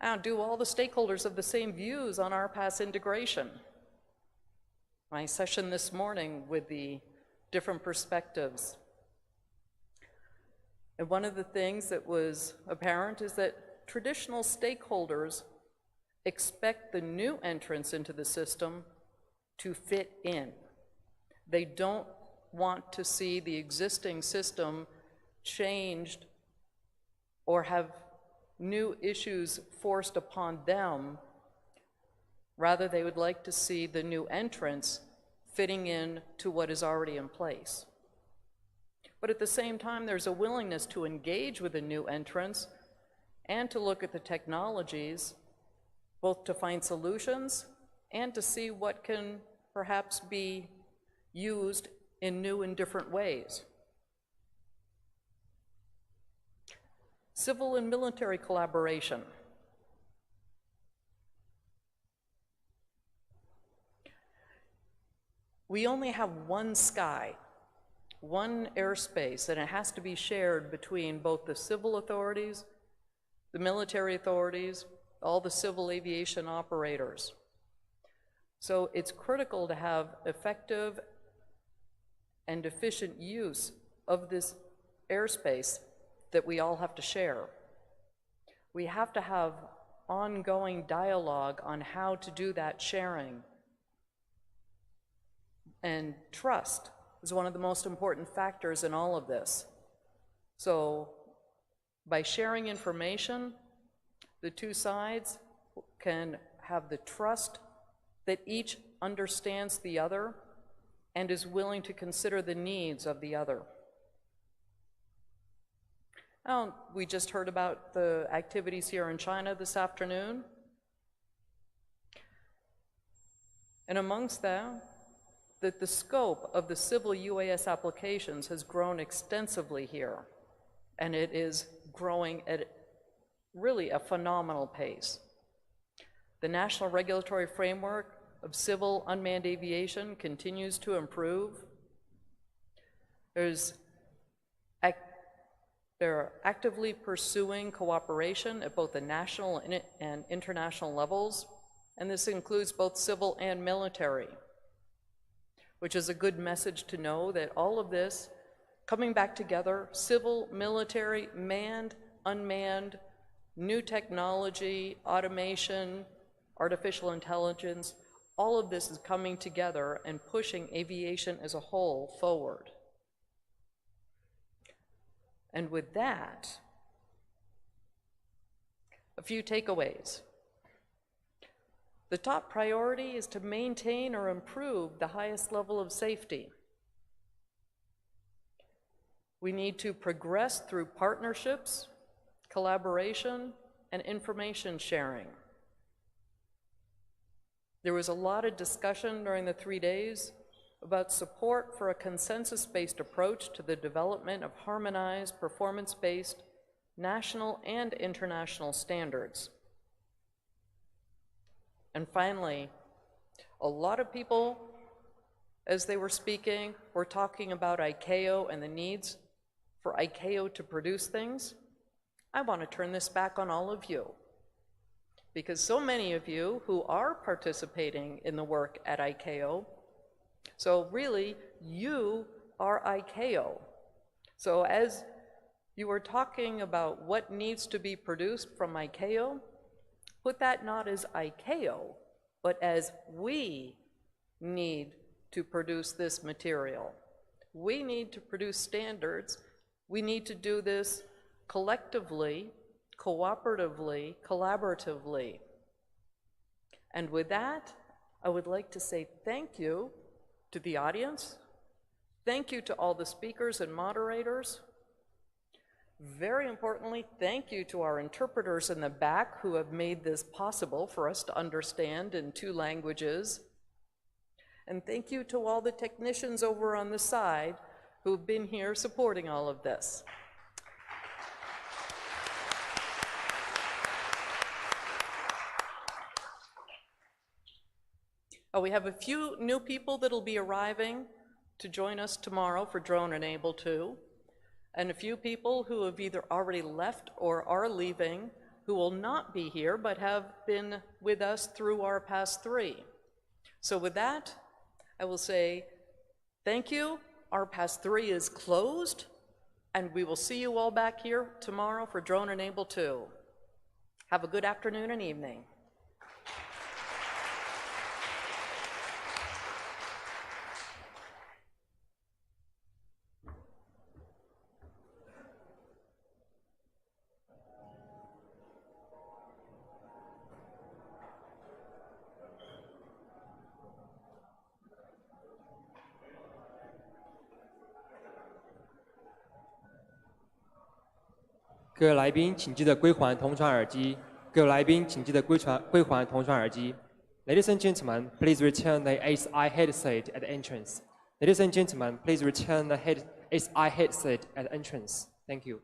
Now, do all the stakeholders have the same views on RPAS integration? My session this morning with the different perspectives. And one of the things that was apparent is that traditional stakeholders expect the new entrants into the system to fit in. They don't want to see the existing system changed or have new issues forced upon them. Rather, they would like to see the new entrants fitting in to what is already in place. But at the same time, there's a willingness to engage with the new entrants and to look at the technologies, both to find solutions and to see what can perhaps be used in new and different ways. Civil and military collaboration. We only have one sky, one airspace, and it has to be shared between both the civil authorities, the military authorities, all the civil aviation operators. So it's critical to have effective and efficient use of this airspace that we all have to share. We have to have ongoing dialogue on how to do that sharing. And trust is one of the most important factors in all of this. So by sharing information, the two sides can have the trust that each understands the other and is willing to consider the needs of the other. Now, we just heard about the activities here in China this afternoon. And amongst that, the scope of the civil UAS applications has grown extensively here, and it is growing at really a phenomenal pace. The National Regulatory Framework of Civil Unmanned Aviation continues to improve. They're actively pursuing cooperation at both the national and international levels, and this includes both civil and military, which is a good message to know that all of this coming back together, civil, military, manned, unmanned, new technology, automation, artificial intelligence, all of this is coming together and pushing aviation as a whole forward. And with that, a few takeaways. The top priority is to maintain or improve the highest level of safety. We need to progress through partnerships, collaboration, and information sharing. There was a lot of discussion during the 3 days about support for a consensus-based approach to the development of harmonized, performance-based, national and international standards. And finally, a lot of people, as they were speaking, were talking about ICAO and the needs for ICAO to produce things. I want to turn this back on all of you, because so many of you who are participating in the work at ICAO, so really, you are ICAO. So as you were talking about what needs to be produced from ICAO, put that not as ICAO, but as we need to produce this material. We need to produce standards. We need to do this collectively, cooperatively, collaboratively. And with that, I would like to say thank you to the audience. Thank you to all the speakers and moderators. Very importantly, thank you to our interpreters in the back who have made this possible for us to understand in 2 languages. And thank you to all the technicians over on the side who've been here supporting all of this. We have a few new people that'll be arriving to join us tomorrow for Drone Enable 2, and a few people who have either already left or are leaving who will not be here but have been with us through RPAS 3. So with that, I will say thank you. RPAS 3 is closed, and we will see you all back here tomorrow for Drone Enable 2. Have a good afternoon and evening.各位来宾，请记得归还同传耳机。各位来宾，请记得归还同传耳机。Ladies and gentlemen, please return the SI headset at the entrance. Ladies and gentlemen, please return the SI headset at the entrance. Thank you.